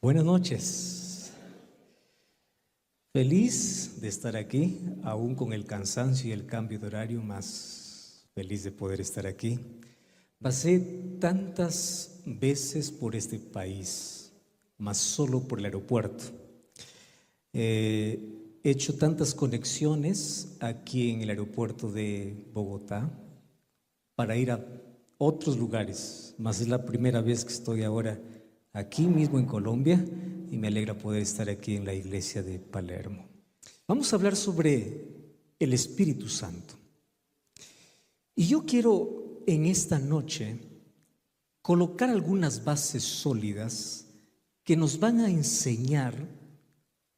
Buenas noches. Feliz de estar aquí, aún con el cansancio y el cambio de horario, más feliz de poder estar aquí. Pasé tantas veces por este país, más solo por el aeropuerto. He hecho tantas conexiones aquí en el aeropuerto de Bogotá para ir a otros lugares, más es la primera vez que estoy ahora aquí mismo en Colombia y me alegra poder estar aquí en la iglesia de Palermo. Vamos a hablar sobre el Espíritu Santo. Y yo quiero en esta noche colocar algunas bases sólidas que nos van a enseñar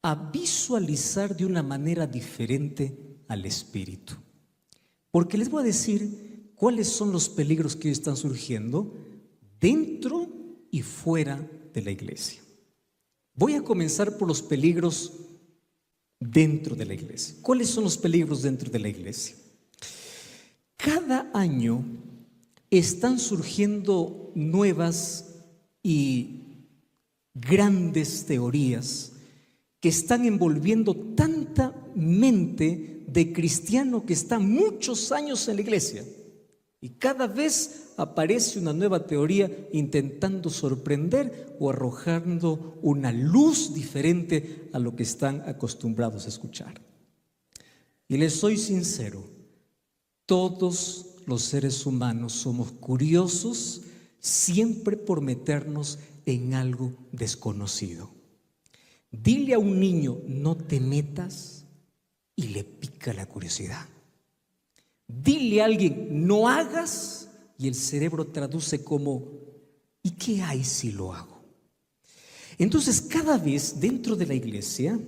a visualizar de una manera diferente al Espíritu. Porque les voy a decir cuáles son los peligros que hoy están surgiendo dentro y fuera de la iglesia. Voy a comenzar por los peligros dentro de la iglesia. ¿Cuáles son los peligros dentro de la iglesia? Cada año están surgiendo nuevas y grandes teorías que están envolviendo tanta mente de cristiano que está muchos años en la iglesia. Y cada vez aparece una nueva teoría intentando sorprender o arrojando una luz diferente a lo que están acostumbrados a escuchar. Y les soy sincero, todos los seres humanos somos curiosos siempre por meternos en algo desconocido. Dile a un niño, no te metas, y le pica la curiosidad. Dile a alguien, no hagas, y el cerebro traduce como, ¿y qué hay si lo hago? Entonces, cada vez dentro de la iglesia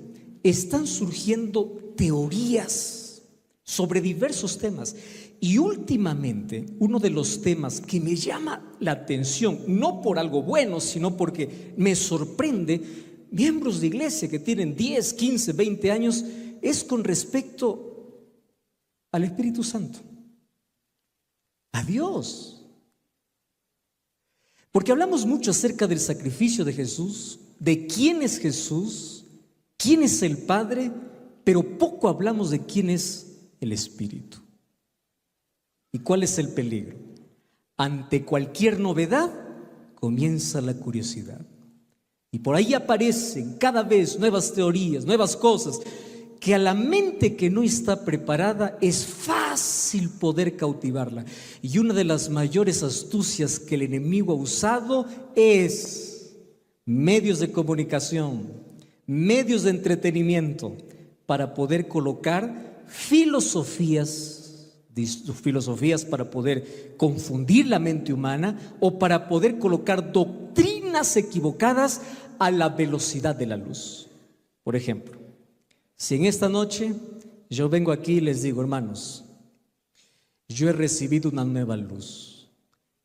están surgiendo teorías sobre diversos temas. Y últimamente, uno de los temas que me llama la atención, no por algo bueno, sino porque me sorprende, miembros de iglesia que tienen 10, 15, 20 años, es con respecto al Espíritu Santo, a Dios. Porque hablamos mucho acerca del sacrificio de Jesús, de quién es Jesús, quién es el Padre, pero poco hablamos de quién es el Espíritu. ¿Y cuál es el peligro? Ante cualquier novedad comienza la curiosidad. Y por ahí aparecen cada vez nuevas teorías, nuevas cosas, que a la mente que no está preparada es fácil poder cautivarla. Y una de las mayores astucias que el enemigo ha usado es medios de comunicación, medios de entretenimiento, para poder colocar filosofías para poder confundir la mente humana o para poder colocar doctrinas equivocadas a la velocidad de la luz. Por ejemplo, si en esta noche yo vengo aquí y les digo, hermanos, yo he recibido una nueva luz.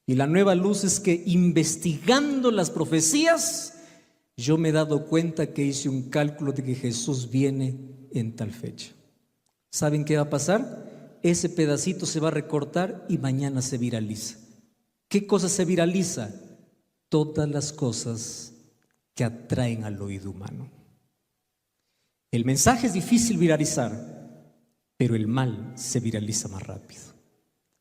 Y la nueva luz es que investigando las profecías, yo me he dado cuenta que hice un cálculo de que Jesús viene en tal fecha. ¿Saben qué va a pasar? Ese pedacito se va a recortar y mañana se viraliza. ¿Qué cosa se viraliza? Todas las cosas que atraen al oído humano. El mensaje es difícil viralizar, pero el mal se viraliza más rápido.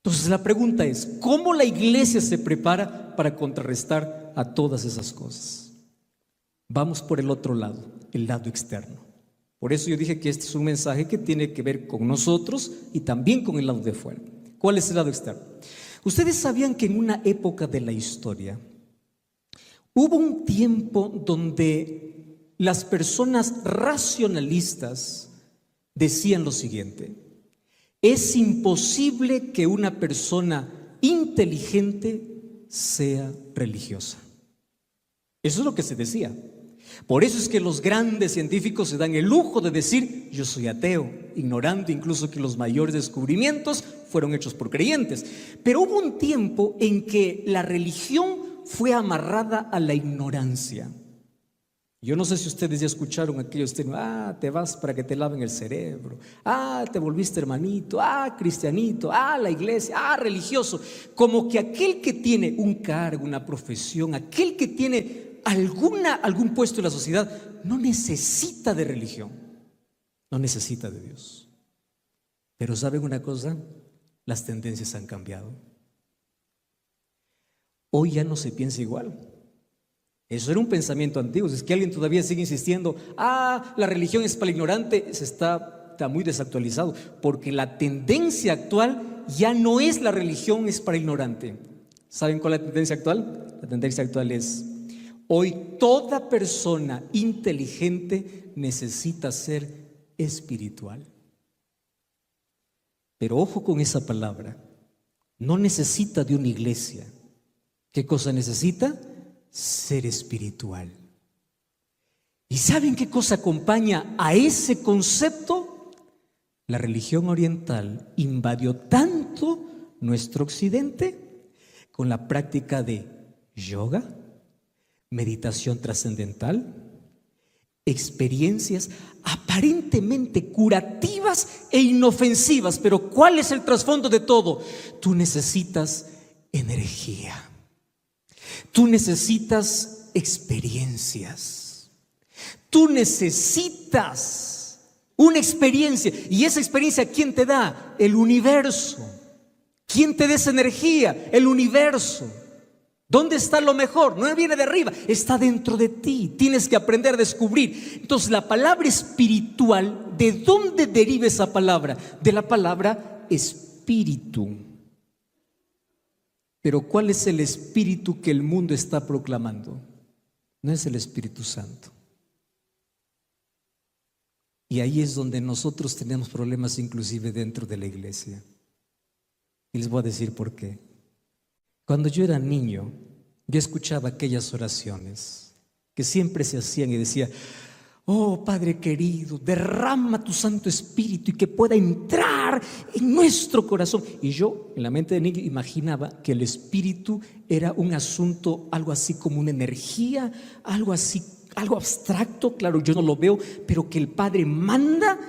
Entonces la pregunta es, ¿cómo la iglesia se prepara para contrarrestar a todas esas cosas? Vamos por el otro lado, el lado externo. Por eso yo dije que este es un mensaje que tiene que ver con nosotros y también con el lado de fuera. ¿Cuál es el lado externo? Ustedes sabían que en una época de la historia hubo un tiempo donde las personas racionalistas decían lo siguiente: es imposible que una persona inteligente sea religiosa. Eso es lo que se decía. Por eso es que los grandes científicos se dan el lujo de decir, yo soy ateo, ignorando incluso que los mayores descubrimientos fueron hechos por creyentes. Pero hubo un tiempo en que la religión fue amarrada a la ignorancia. Yo no sé si ustedes ya escucharon aquellos términos, te vas para que te laven el cerebro, te volviste hermanito, cristianito, la iglesia, religioso. Como que aquel que tiene un cargo, una profesión, aquel que tiene algún puesto en la sociedad, no necesita de religión, no necesita de Dios. Pero ¿saben una cosa? Las tendencias han cambiado. Hoy ya no se piensa igual. Eso era un pensamiento antiguo. Si es que alguien todavía sigue insistiendo, la religión es para el ignorante, está muy desactualizado, porque la tendencia actual ya no es la religión es para el ignorante. ¿Saben cuál es la tendencia actual? La tendencia actual es: hoy toda persona inteligente necesita ser espiritual. Pero ojo con esa palabra, no necesita de una iglesia. ¿Qué cosa necesita? Ser espiritual. ¿Y saben qué cosa acompaña a ese concepto? La religión oriental invadió tanto nuestro occidente con la práctica de yoga, meditación trascendental, experiencias aparentemente curativas e inofensivas. Pero ¿cuál es el trasfondo de todo? Tú necesitas energía. Tú necesitas experiencias. Tú necesitas una experiencia. ¿Y esa experiencia quién te da? El universo. ¿Quién te da esa energía? El universo. ¿Dónde está lo mejor? No viene de arriba, está dentro de ti. Tienes que aprender a descubrir. Entonces, la palabra espiritual, ¿de dónde deriva esa palabra? De la palabra espíritu. Pero ¿cuál es el espíritu que el mundo está proclamando? No es el Espíritu Santo. Y ahí es donde nosotros tenemos problemas, inclusive dentro de la iglesia. Y les voy a decir por qué. Cuando yo era niño, yo escuchaba aquellas oraciones que siempre se hacían y decía: oh Padre querido, derrama tu Santo Espíritu y que pueda entrar en nuestro corazón. Y yo, en la mente de niño, imaginaba que el Espíritu era un asunto, algo así como una energía, algo así, algo abstracto. Claro, yo no lo veo, pero que el Padre manda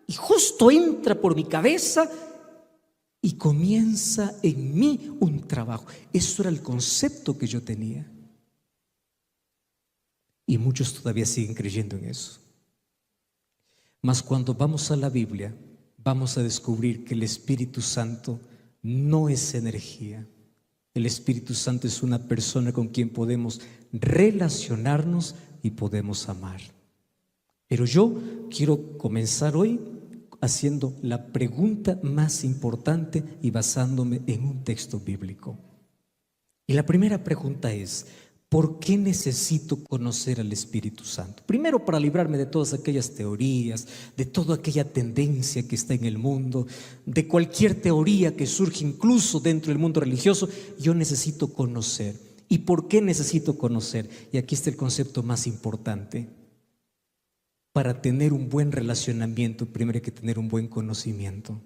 y justo entra por mi cabeza y comienza en mí un trabajo. Eso era el concepto que yo tenía. Y muchos todavía siguen creyendo en eso. Mas cuando vamos a la Biblia, vamos a descubrir que el Espíritu Santo no es energía. El Espíritu Santo es una persona con quien podemos relacionarnos y podemos amar. Pero yo quiero comenzar hoy haciendo la pregunta más importante y basándome en un texto bíblico. Y la primera pregunta es: ¿por qué necesito conocer al Espíritu Santo? Primero, para librarme de todas aquellas teorías, de toda aquella tendencia que está en el mundo, de cualquier teoría que surge incluso dentro del mundo religioso. Yo necesito conocer. ¿Y por qué necesito conocer? Y aquí está el concepto más importante. Para tener un buen relacionamiento, primero hay que tener un buen conocimiento.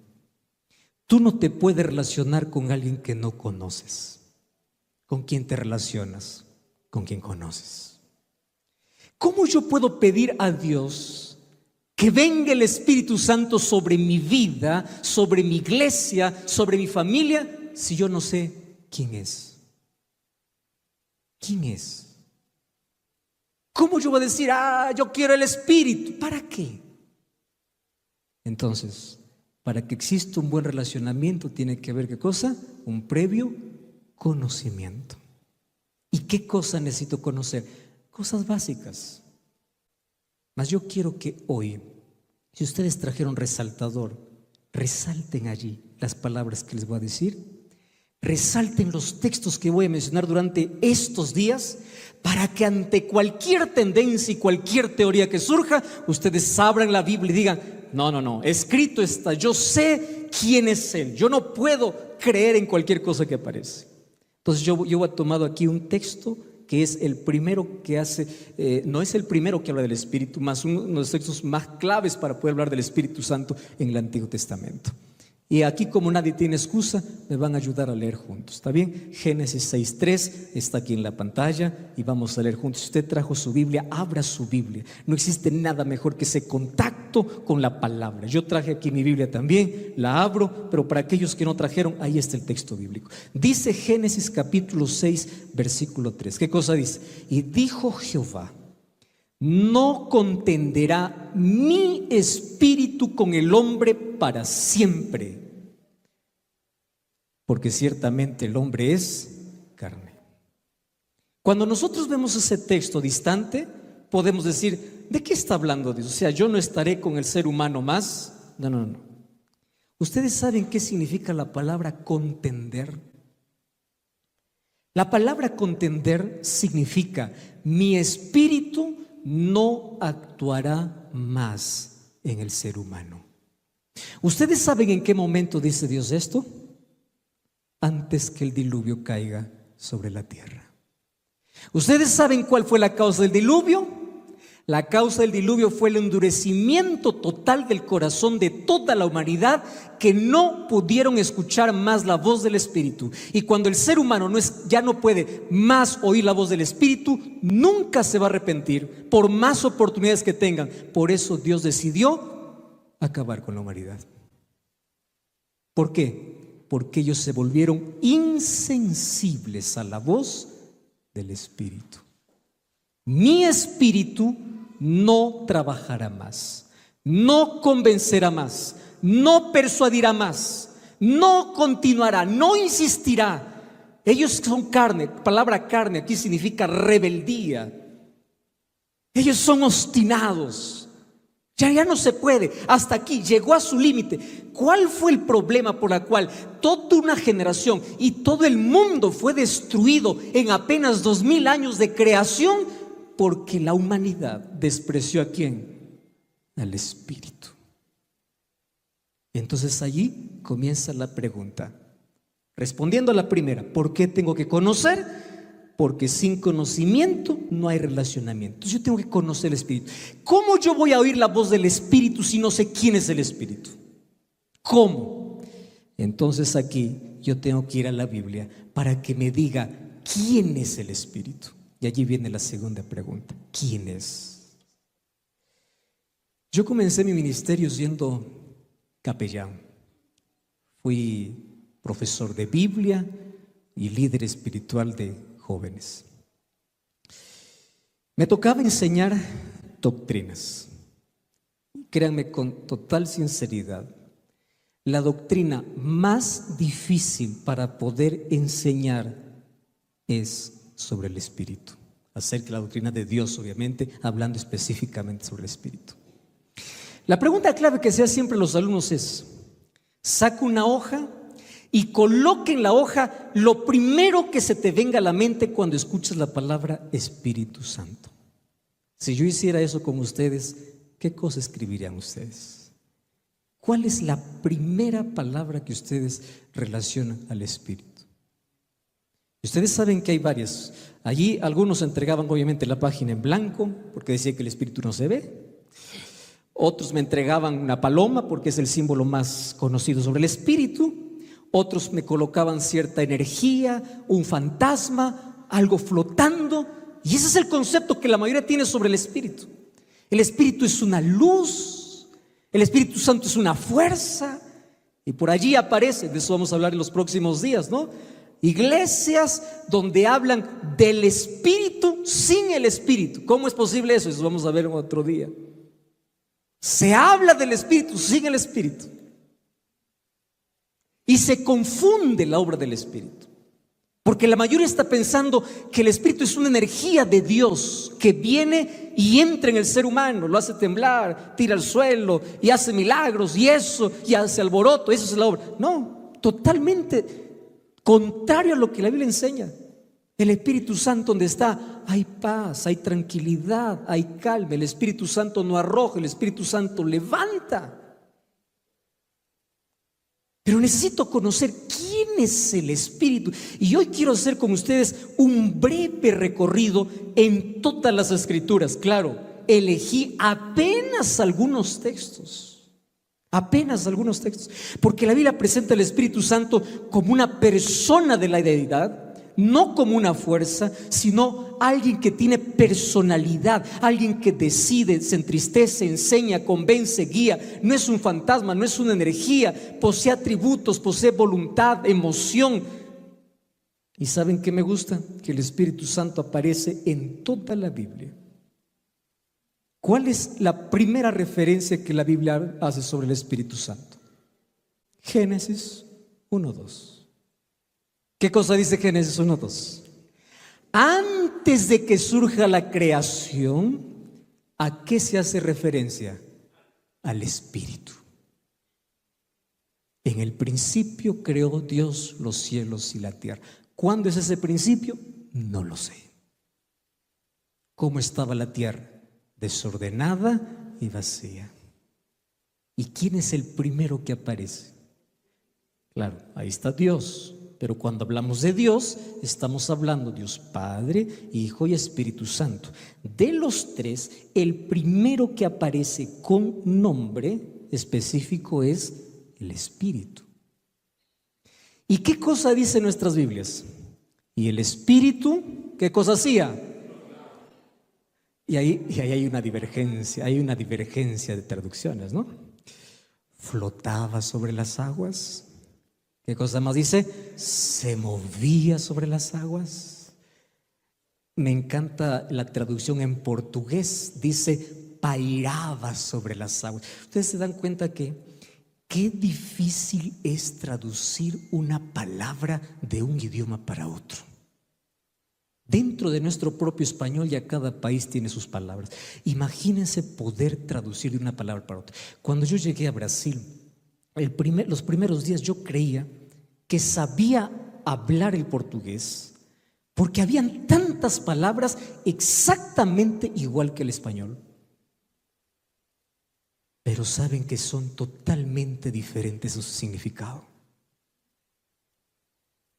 Tú no te puedes relacionar con alguien que no conoces. ¿Con quién te relacionas? Con quien conoces. ¿Cómo yo puedo pedir a Dios que venga el Espíritu Santo sobre mi vida, sobre mi iglesia, sobre mi familia, si yo no sé quién es? ¿Quién es? ¿Cómo yo voy a decir, yo quiero el Espíritu? ¿Para qué? Entonces, para que exista un buen relacionamiento tiene que haber, ¿qué cosa? Un previo conocimiento. ¿Y qué cosa necesito conocer? Cosas básicas. Mas yo quiero que hoy, si ustedes trajeron resaltador, resalten allí las palabras que les voy a decir. Resalten los textos que voy a mencionar durante estos días, para que ante cualquier tendencia y cualquier teoría que surja, ustedes abran la Biblia y digan: no, escrito está, yo sé quién es Él, yo no puedo creer en cualquier cosa que aparece. Entonces yo he tomado aquí un texto que es el primero que hace, no es el primero que habla del Espíritu, más uno de los textos más claves para poder hablar del Espíritu Santo en el Antiguo Testamento. Y aquí, como nadie tiene excusa, me van a ayudar a leer juntos, ¿está bien? Génesis 6:3 está aquí en la pantalla y vamos a leer juntos. Si usted trajo su Biblia, abra su Biblia. No existe nada mejor que ese contacto contacto con la palabra. Yo traje aquí mi Biblia también, la abro, pero para aquellos que no trajeron, ahí está el texto bíblico. Dice Génesis capítulo 6, versículo 3. ¿Qué cosa dice? Y dijo Jehová: no contenderá mi espíritu con el hombre para siempre, porque ciertamente el hombre es carne. Cuando nosotros vemos ese texto distante, podemos decir: ¿de qué está hablando Dios? O sea, yo no estaré con el ser humano más. No. ¿Ustedes saben qué significa la palabra contender? La palabra contender significa: mi espíritu no actuará más en el ser humano. ¿Ustedes saben en qué momento dice Dios esto? Antes que el diluvio caiga sobre la tierra. ¿Ustedes saben cuál fue la causa del diluvio? La causa del diluvio fue el endurecimiento total del corazón de toda la humanidad, que no pudieron escuchar más la voz del Espíritu. Y cuando el ser humano ya no puede más oír la voz del Espíritu, nunca se va a arrepentir, por más oportunidades que tengan. Por eso Dios decidió acabar con la humanidad. ¿Por qué? Porque ellos se volvieron insensibles a la voz del Espíritu. Mi espíritu no trabajará más, no convencerá más, no persuadirá más, no continuará, no insistirá. Ellos son carne. Palabra carne aquí significa rebeldía. Ellos son obstinados. Ya no se puede. Hasta aquí, llegó a su límite. ¿Cuál fue el problema por el cual toda una generación y todo el mundo fue destruido en apenas 2000 años de creación? Porque la humanidad despreció ¿a quién? Al Espíritu. Entonces allí comienza la pregunta. Respondiendo a la primera: ¿por qué tengo que conocer? Porque sin conocimiento no hay relacionamiento. Entonces yo tengo que conocer el Espíritu. ¿Cómo yo voy a oír la voz del Espíritu si no sé quién es el Espíritu? ¿Cómo? Entonces aquí yo tengo que ir a la Biblia para que me diga quién es el Espíritu. Y allí viene la segunda pregunta: ¿quién es? Yo comencé mi ministerio siendo capellán. Fui profesor de Biblia y líder espiritual de jóvenes. Me tocaba enseñar doctrinas. Créanme con total sinceridad, la doctrina más difícil para poder enseñar es sobre el Espíritu. Acerca de la doctrina de Dios, obviamente, hablando específicamente sobre el Espíritu. La pregunta clave que se hace siempre a los alumnos es: saca una hoja y coloque en la hoja lo primero que se te venga a la mente cuando escuchas la palabra Espíritu Santo. Si yo hiciera eso con ustedes, ¿qué cosa escribirían ustedes? ¿Cuál es la primera palabra que ustedes relacionan al Espíritu? Ustedes saben que hay varias. Allí algunos entregaban obviamente la página en blanco porque decía que el Espíritu no se ve. Otros me entregaban una paloma porque es el símbolo más conocido sobre el Espíritu. Otros me colocaban cierta energía, un fantasma, algo flotando. Y ese es el concepto que la mayoría tiene sobre el Espíritu. El Espíritu es una luz, el Espíritu Santo es una fuerza. Y por allí aparece, de eso vamos a hablar en los próximos días, ¿no? Iglesias donde hablan del Espíritu sin el Espíritu. ¿Cómo es posible eso? Eso vamos a ver en otro día. Se habla del Espíritu sin el Espíritu. Y se confunde la obra del Espíritu. Porque la mayoría está pensando que el Espíritu es una energía de Dios que viene y entra en el ser humano, lo hace temblar, tira al suelo y hace milagros y eso, y hace alboroto. Eso es la obra. No, totalmente contrario a lo que la Biblia enseña. El Espíritu Santo, donde está, hay paz, hay tranquilidad, hay calma. El Espíritu Santo no arroja, el Espíritu Santo levanta. Pero necesito conocer quién es el Espíritu. Y hoy quiero hacer con ustedes un breve recorrido en todas las Escrituras. Claro, elegí apenas algunos textos. Porque la Biblia presenta al Espíritu Santo como una persona de la deidad, no como una fuerza, sino alguien que tiene personalidad, alguien que decide, se entristece, enseña, convence, guía. No es un fantasma, no es una energía, posee atributos, posee voluntad, emoción. ¿Y saben qué me gusta? Que el Espíritu Santo aparece en toda la Biblia. ¿Cuál es la primera referencia que la Biblia hace sobre el Espíritu Santo? Génesis 1:2. ¿Qué cosa dice Génesis 1:2? Antes de que surja la creación, ¿a qué se hace referencia? Al Espíritu. En el principio creó Dios los cielos y la tierra. ¿Cuándo es ese principio? No lo sé. ¿Cómo estaba la tierra? Desordenada y vacía. ¿Y quién es el primero que aparece? Claro, ahí está Dios. Pero cuando hablamos de Dios, estamos hablando de Dios Padre, Hijo y Espíritu Santo. De los tres, el primero que aparece con nombre específico es el Espíritu. ¿Y qué cosa dicen nuestras Biblias? Y el Espíritu, ¿qué cosa hacía? Y ahí hay una divergencia de traducciones, ¿no? Flotaba sobre las aguas. ¿Qué cosa más dice? Se movía sobre las aguas. Me encanta la traducción en portugués. Dice, pairaba sobre las aguas. Ustedes se dan cuenta que qué difícil es traducir una palabra de un idioma para otro. Dentro de nuestro propio español, ya cada país tiene sus palabras. Imagínense poder traducir de una palabra para otra. Cuando yo llegué a Brasil, los primeros días yo creía que sabía hablar el portugués porque habían tantas palabras exactamente igual que el español. Pero saben que son totalmente diferentes en su significado.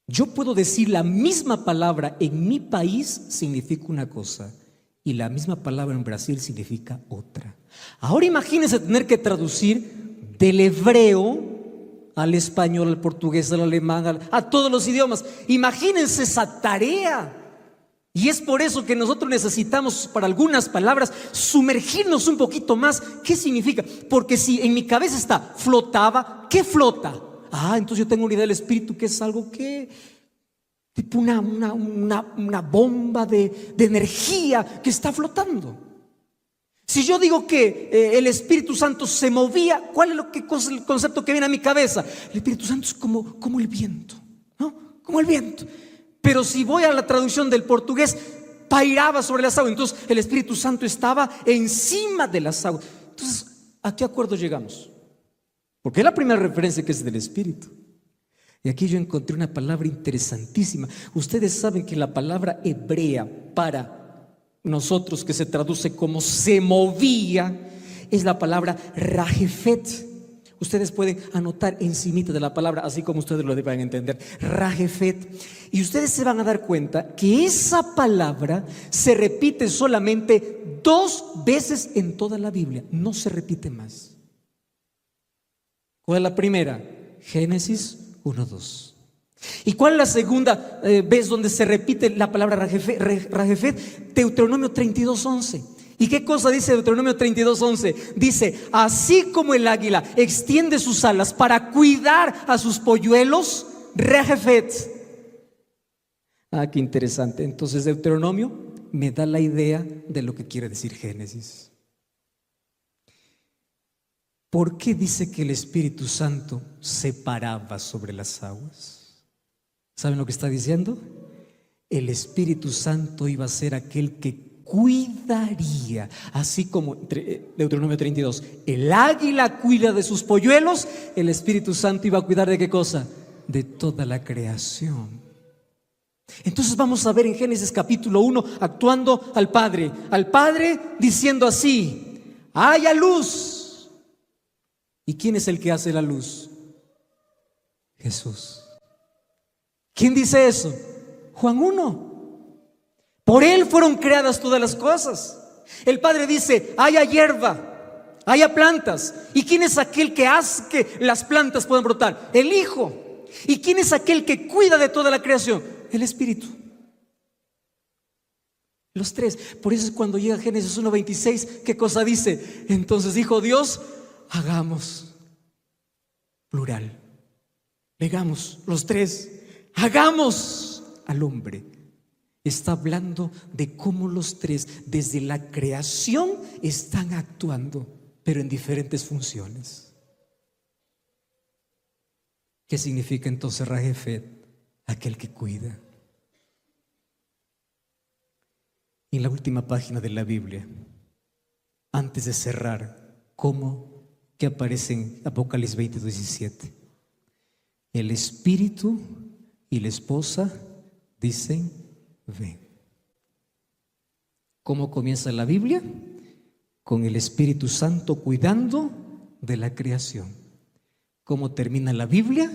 Yo puedo decir la misma palabra en mi país significa una cosa y la misma palabra en Brasil significa otra. Ahora imagínense tener que traducir del hebreo al español, al portugués, al alemán, a todos los idiomas. Imagínense esa tarea. Y es por eso que nosotros necesitamos, para algunas palabras, sumergirnos un poquito más. ¿Qué significa? Porque si en mi cabeza está flotaba, ¿qué flota? Entonces yo tengo una idea del Espíritu que es algo que tipo una bomba de energía que está flotando. Si yo digo que el Espíritu Santo se movía, ¿cuál es el concepto que viene a mi cabeza? El Espíritu Santo es como el viento, ¿no? Como el viento. Pero si voy a la traducción del portugués, pairaba sobre las aguas. Entonces el Espíritu Santo estaba encima de las aguas. Entonces, ¿a qué acuerdo llegamos? Porque es la primera referencia que es del Espíritu. Y aquí yo encontré una palabra interesantísima. Ustedes saben que la palabra hebrea para nosotros, que se traduce como se movía, es la palabra rajefet. Ustedes pueden anotar encimita de la palabra, así como ustedes lo deben entender, rajefet. Y ustedes se van a dar cuenta que esa palabra se repite solamente 2 veces en toda la Biblia. No se repite más. ¿Cuál es la primera? Génesis 1:2. ¿Y cuál es la segunda vez donde se repite la palabra rajefet? Deuteronomio 32:11. ¿Y qué cosa dice Deuteronomio 32:11? Dice, así como el águila extiende sus alas para cuidar a sus polluelos, rajefet. Qué interesante. Entonces Deuteronomio me da la idea de lo que quiere decir Génesis. ¿Por qué dice que el Espíritu Santo se paraba sobre las aguas? ¿Saben lo que está diciendo? El Espíritu Santo iba a ser aquel que cuidaría, así como Deuteronomio 32, el águila cuida de sus polluelos, el Espíritu Santo iba a cuidar ¿de qué cosa? De toda la creación. Entonces vamos a ver en Génesis capítulo 1 actuando al Padre diciendo así, haya luz. ¿Y quién es el que hace la luz? Jesús. ¿Quién dice eso? Juan 1. Por él fueron creadas todas las cosas. El Padre dice, haya hierba, haya plantas. ¿Y quién es aquel que hace que las plantas puedan brotar? El Hijo. ¿Y quién es aquel que cuida de toda la creación? el Espíritu. Los tres. Por eso es cuando llega Génesis 1:26, ¿qué cosa dice? Entonces dijo Dios, hagamos, plural, hagamos, los tres, hagamos al hombre. Está hablando de cómo los tres desde la creación están actuando, pero en diferentes funciones. ¿Qué significa entonces Rajefet? Aquel que cuida. Y en la última página de la Biblia, antes de cerrar, ¿cómo que aparece en Apocalipsis 20:17? El espíritu y la esposa dicen, ven. ¿Cómo comienza la Biblia? Con el Espíritu Santo cuidando de la creación. ¿Cómo termina la Biblia?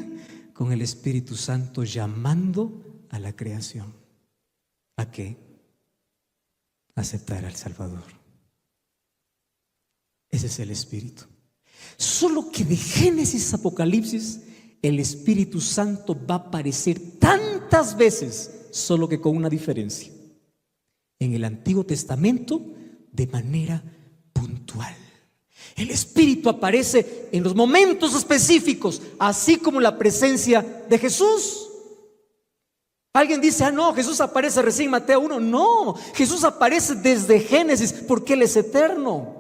Con el Espíritu Santo llamando a la creación. ¿A qué? Aceptar al Salvador. Ese es el Espíritu. Solo que de Génesis a Apocalipsis el Espíritu Santo va a aparecer tantas veces, solo que con una diferencia. En el Antiguo Testamento de manera puntual. El Espíritu aparece en los momentos específicos, así como la presencia de Jesús. Alguien dice, no, Jesús aparece recién en Mateo 1. No, Jesús aparece desde Génesis porque Él es eterno.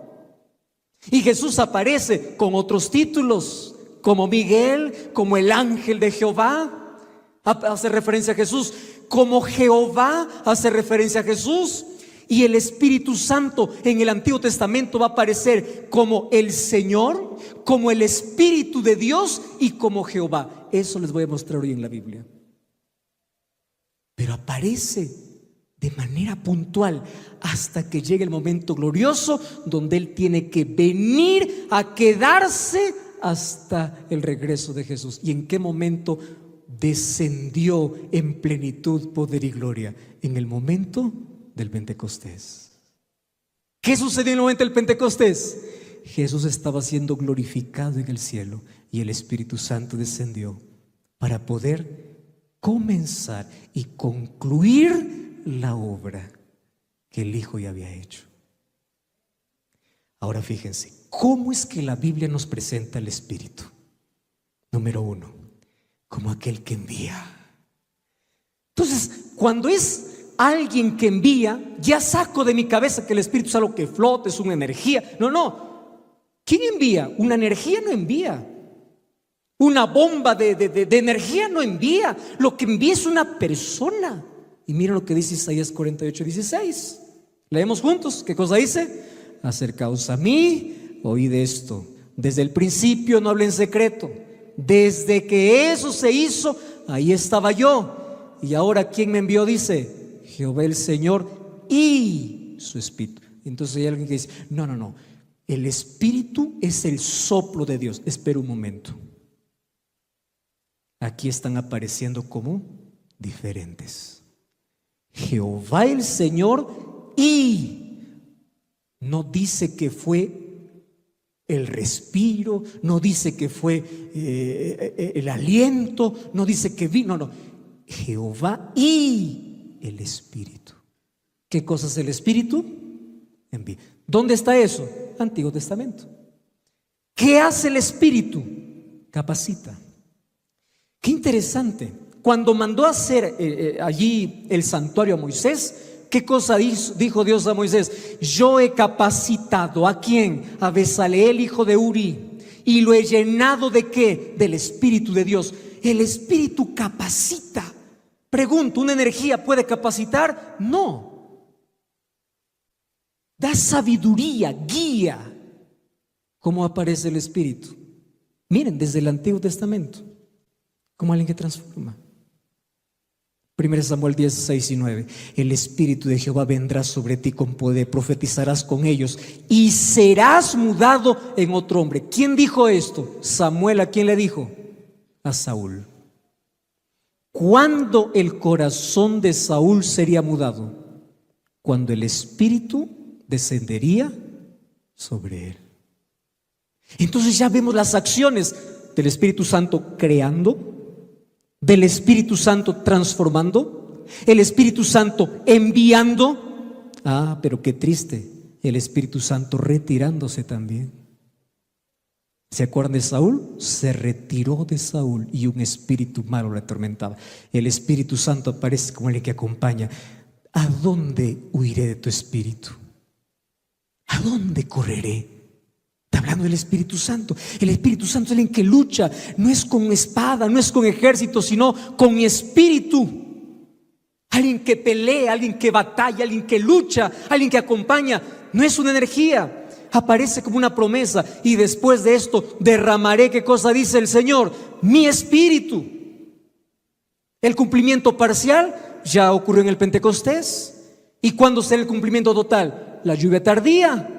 Y Jesús aparece con otros títulos, como Miguel, como el ángel de Jehová, hace referencia a Jesús, como Jehová hace referencia a Jesús. Y el Espíritu Santo en el Antiguo Testamento va a aparecer como el Señor, como el Espíritu de Dios y como Jehová. Eso les voy a mostrar hoy en la Biblia. Pero aparece de manera puntual hasta que llegue el momento glorioso donde Él tiene que venir a quedarse hasta el regreso de Jesús. ¿Y en qué momento descendió en plenitud, poder y gloria? En el momento del Pentecostés. ¿Qué sucedió en el momento del Pentecostés? Jesús estaba siendo glorificado en el cielo y el Espíritu Santo descendió para poder comenzar y concluir la obra que el Hijo ya había hecho. Ahora fíjense, ¿cómo es que la Biblia nos presenta el Espíritu? Número 1, como aquel que envía. Entonces, cuando es alguien que envía, ya saco de mi cabeza que el Espíritu es algo que flota, es una energía. No. ¿Quién envía? Una energía no envía. Una bomba de energía no envía. Lo que envía es una persona. Y miren lo que dice Isaías 48:16. Leemos juntos. ¿Qué cosa dice? Acercaos a mí, oíd esto. Desde el principio no hablé en secreto. Desde que eso se hizo, ahí estaba yo. Y ahora ¿quién me envió? Dice Jehová el Señor y su Espíritu. Entonces hay alguien que dice, no. El Espíritu es el soplo de Dios. Espera un momento. Aquí están apareciendo como diferentes. Jehová el Señor y no dice que fue el respiro, no dice que fue el aliento, no dice que vino, no. Jehová y el Espíritu. ¿Qué cosa es el Espíritu? Envía. ¿Dónde está eso? Antiguo Testamento. ¿Qué hace el Espíritu? Capacita. Qué interesante. Cuando mandó a hacer allí el santuario a Moisés, ¿qué cosa dijo Dios a Moisés? Yo he capacitado ¿a quién? A Bezaleel, hijo de Uri, y lo he llenado ¿de qué? Del Espíritu de Dios. El Espíritu capacita. Pregunto, ¿una energía puede capacitar? No. Da sabiduría, guía. ¿Cómo aparece el Espíritu? Miren, desde el Antiguo Testamento, como alguien que transforma. 1 Samuel 10:6-9. El Espíritu de Jehová vendrá sobre ti con poder, profetizarás con ellos y serás mudado en otro hombre. ¿Quién dijo esto? Samuel. ¿A quién le dijo? A Saúl. ¿Cuándo el corazón de Saúl sería mudado? Cuando el Espíritu descendería sobre él. Entonces ya vemos las acciones del Espíritu Santo creando, del Espíritu Santo transformando el Espíritu Santo enviando. Ah, pero qué triste, el Espíritu Santo retirándose también. ¿Se acuerdan de Saúl? Se retiró de Saúl y un espíritu malo le atormentaba. El Espíritu Santo aparece como el que acompaña. ¿A dónde huiré de tu espíritu? ¿A dónde correré? Está hablando del Espíritu Santo. El Espíritu Santo es el que lucha. No es con espada, no es con ejército, sino con mi espíritu. Alguien que pelea, alguien que batalla, alguien que lucha, alguien que acompaña. No es una energía. Aparece como una promesa. Y después de esto derramaré, ¿qué cosa dice el Señor? Mi espíritu. El cumplimiento parcial ya ocurrió en el Pentecostés. ¿Y cuándo será el cumplimiento total? La lluvia tardía.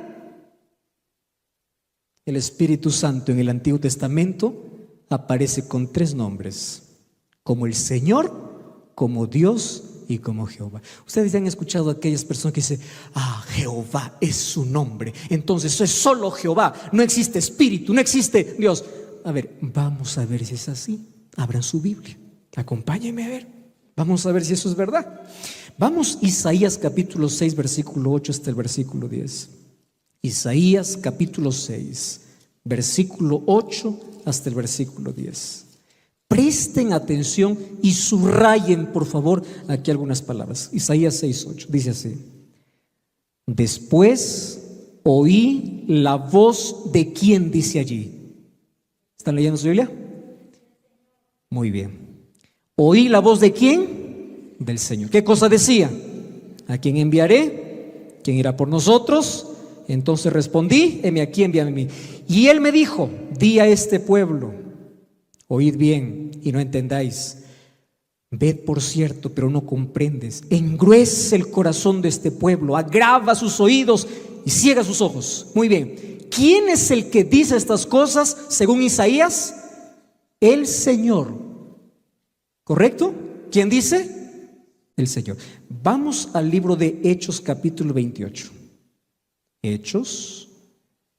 El Espíritu Santo en el Antiguo Testamento aparece con 3 nombres: como el Señor, como Dios y como Jehová. Ustedes ya han escuchado a aquellas personas que dicen: Jehová es su nombre, entonces es solo Jehová, no existe espíritu, no existe Dios. A ver, vamos a ver si es así. Abran su Biblia, acompáñenme a ver. Vamos a ver si eso es verdad. Vamos, Isaías capítulo 6, versículo 8 hasta el versículo 10. Isaías capítulo 6, versículo 8 hasta el versículo 10. Presten atención y subrayen, por favor, aquí algunas palabras. Isaías 6, 8, dice así: después oí la voz de ¿quién dice allí? ¿Están leyendo su Biblia? Muy bien. ¿Oí la voz de quién? Del Señor. ¿Qué cosa decía? ¿A quién enviaré? ¿Quién irá por nosotros? Entonces respondí: heme aquí, envíame a mí. Y él me dijo: di a este pueblo, oíd bien y no entendáis. Ved por cierto, pero no comprendes. Engruece el corazón de este pueblo, agrava sus oídos y ciega sus ojos. Muy bien. ¿Quién es el que dice estas cosas según Isaías? El Señor. ¿Correcto? ¿Quién dice? El Señor. Vamos al libro de Hechos capítulo 28. Hechos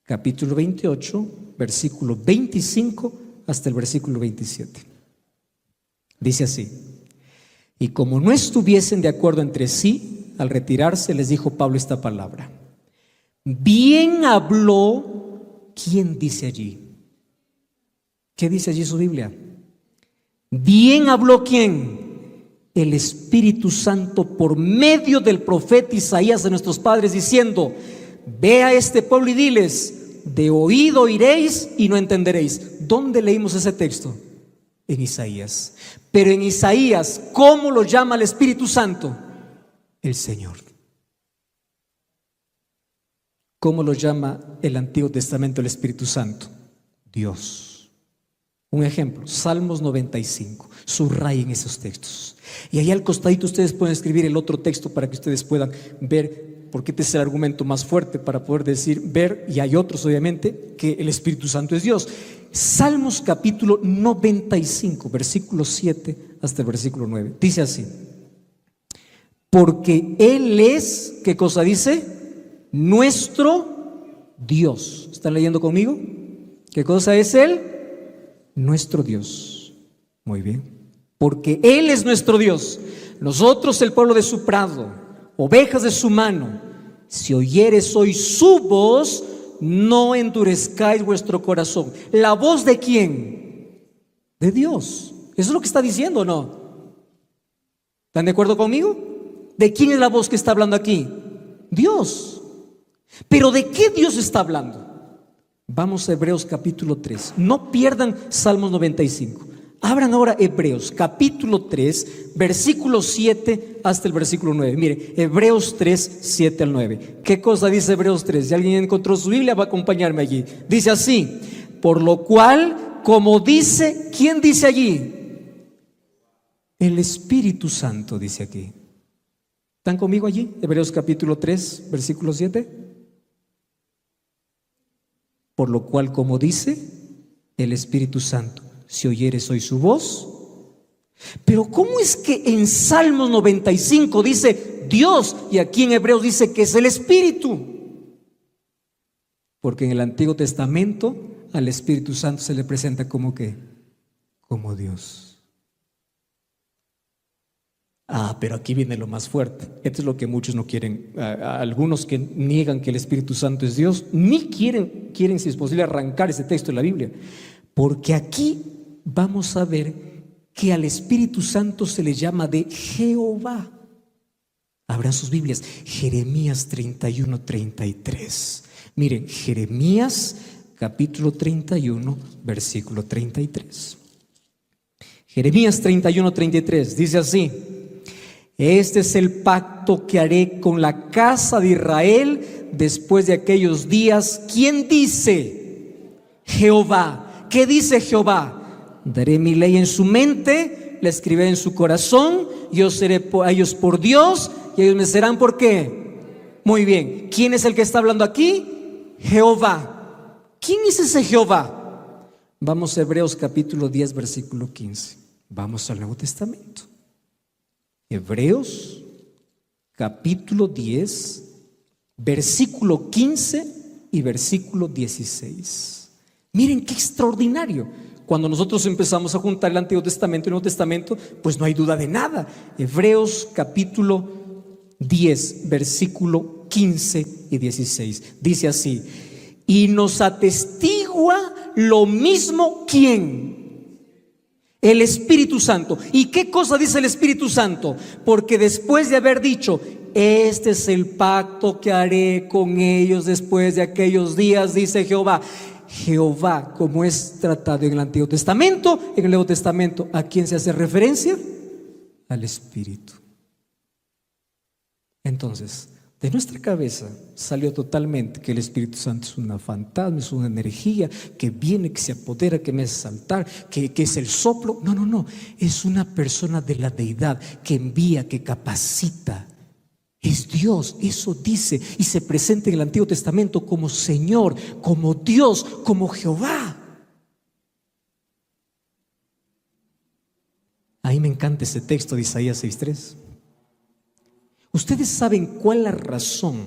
capítulo 28, versículo 25 hasta el versículo 27. Dice así: y como no estuviesen de acuerdo entre sí, al retirarse les dijo Pablo esta palabra: bien habló. ¿Quién dice allí? ¿Qué dice allí su Biblia? Bien habló ¿quién? El Espíritu Santo por medio del profeta Isaías de nuestros padres, diciendo: ve a este pueblo y diles, de oído oiréis y no entenderéis. ¿Dónde leímos ese texto? En Isaías. Pero en Isaías, ¿cómo lo llama el Espíritu Santo? El Señor. ¿Cómo lo llama el Antiguo Testamento el Espíritu Santo? Dios. Un ejemplo, Salmos 95. Subrayen esos textos. Y ahí al costadito ustedes pueden escribir el otro texto para que ustedes puedan ver, porque este es el argumento más fuerte para poder decir, ver, y hay otros obviamente, que el Espíritu Santo es Dios. Salmos capítulo 95, versículo 7 hasta el versículo 9. Dice así: porque Él es, ¿qué cosa dice? Nuestro Dios. ¿Están leyendo conmigo? ¿Qué cosa es Él? Nuestro Dios. Muy bien. Porque Él es nuestro Dios, nosotros el pueblo de su prado, ovejas de su mano. Si oyeres hoy su voz, no endurezcáis vuestro corazón. ¿La voz de quién? De Dios. Eso es lo que está diciendo, ¿no? ¿Están de acuerdo conmigo? ¿De quién es la voz que está hablando aquí? Dios. ¿Pero de qué Dios está hablando? Vamos a Hebreos capítulo 3. No pierdan Salmos 95. Abran ahora Hebreos capítulo 3, versículo 7 hasta el versículo 9. Mire, Hebreos 3, 7 al 9. ¿Qué cosa dice Hebreos 3? Si alguien encontró su Biblia, va a acompañarme allí. Dice así: por lo cual, como dice, ¿quién dice allí? El Espíritu Santo dice aquí. ¿Están conmigo allí? Hebreos capítulo 3, versículo 7. Por lo cual, como dice el Espíritu Santo, si oyeres hoy su voz. Pero ¿cómo es que en Salmos 95 dice Dios y aquí en Hebreos dice que es el Espíritu? Porque en el Antiguo Testamento al Espíritu Santo se le presenta como ¿qué? Como Dios. Pero aquí viene lo más fuerte. Esto es lo que muchos no quieren. Algunos que niegan que el Espíritu Santo es Dios, ni quieren, si es posible, arrancar ese texto de la Biblia. Porque aquí vamos a ver que al Espíritu Santo se le llama de Jehová. Abran sus Biblias, Jeremías 31:33. Miren, Jeremías capítulo 31, versículo 33. Jeremías 31:33 dice así: este es el pacto que haré con la casa de Israel después de aquellos días. ¿Quién dice? Jehová. ¿Qué dice Jehová? Daré mi ley en su mente, la escribiré en su corazón, yo seré a ellos por Dios y ellos me serán ¿por qué? Muy bien. ¿Quién es el que está hablando aquí? Jehová. ¿Quién es ese Jehová? Vamos a Hebreos capítulo 10, versículo 15. Vamos al Nuevo Testamento. Hebreos capítulo 10, versículo 15 y versículo 16. Miren qué extraordinario. Cuando nosotros empezamos a juntar el Antiguo Testamento y el Nuevo Testamento, pues no hay duda de nada. Hebreos capítulo 10, versículo 15 y 16. Dice así: y nos atestigua lo mismo, ¿quién? El Espíritu Santo. ¿Y qué cosa dice el Espíritu Santo? Porque después de haber dicho: este es el pacto que haré con ellos después de aquellos días, dice Jehová. Jehová, como es tratado en el Antiguo Testamento, en el Nuevo Testamento, ¿a quién se hace referencia? Al Espíritu. Entonces, de nuestra cabeza salió totalmente que el Espíritu Santo es una fantasma, es una energía que viene, que se apodera, que me hace saltar, que es el soplo. No, es una persona de la deidad que envía, que capacita. Es Dios, eso dice, y se presenta en el Antiguo Testamento como Señor, como Dios, como Jehová. A mí me encanta ese texto de Isaías 6:3. Ustedes saben cuál es la razón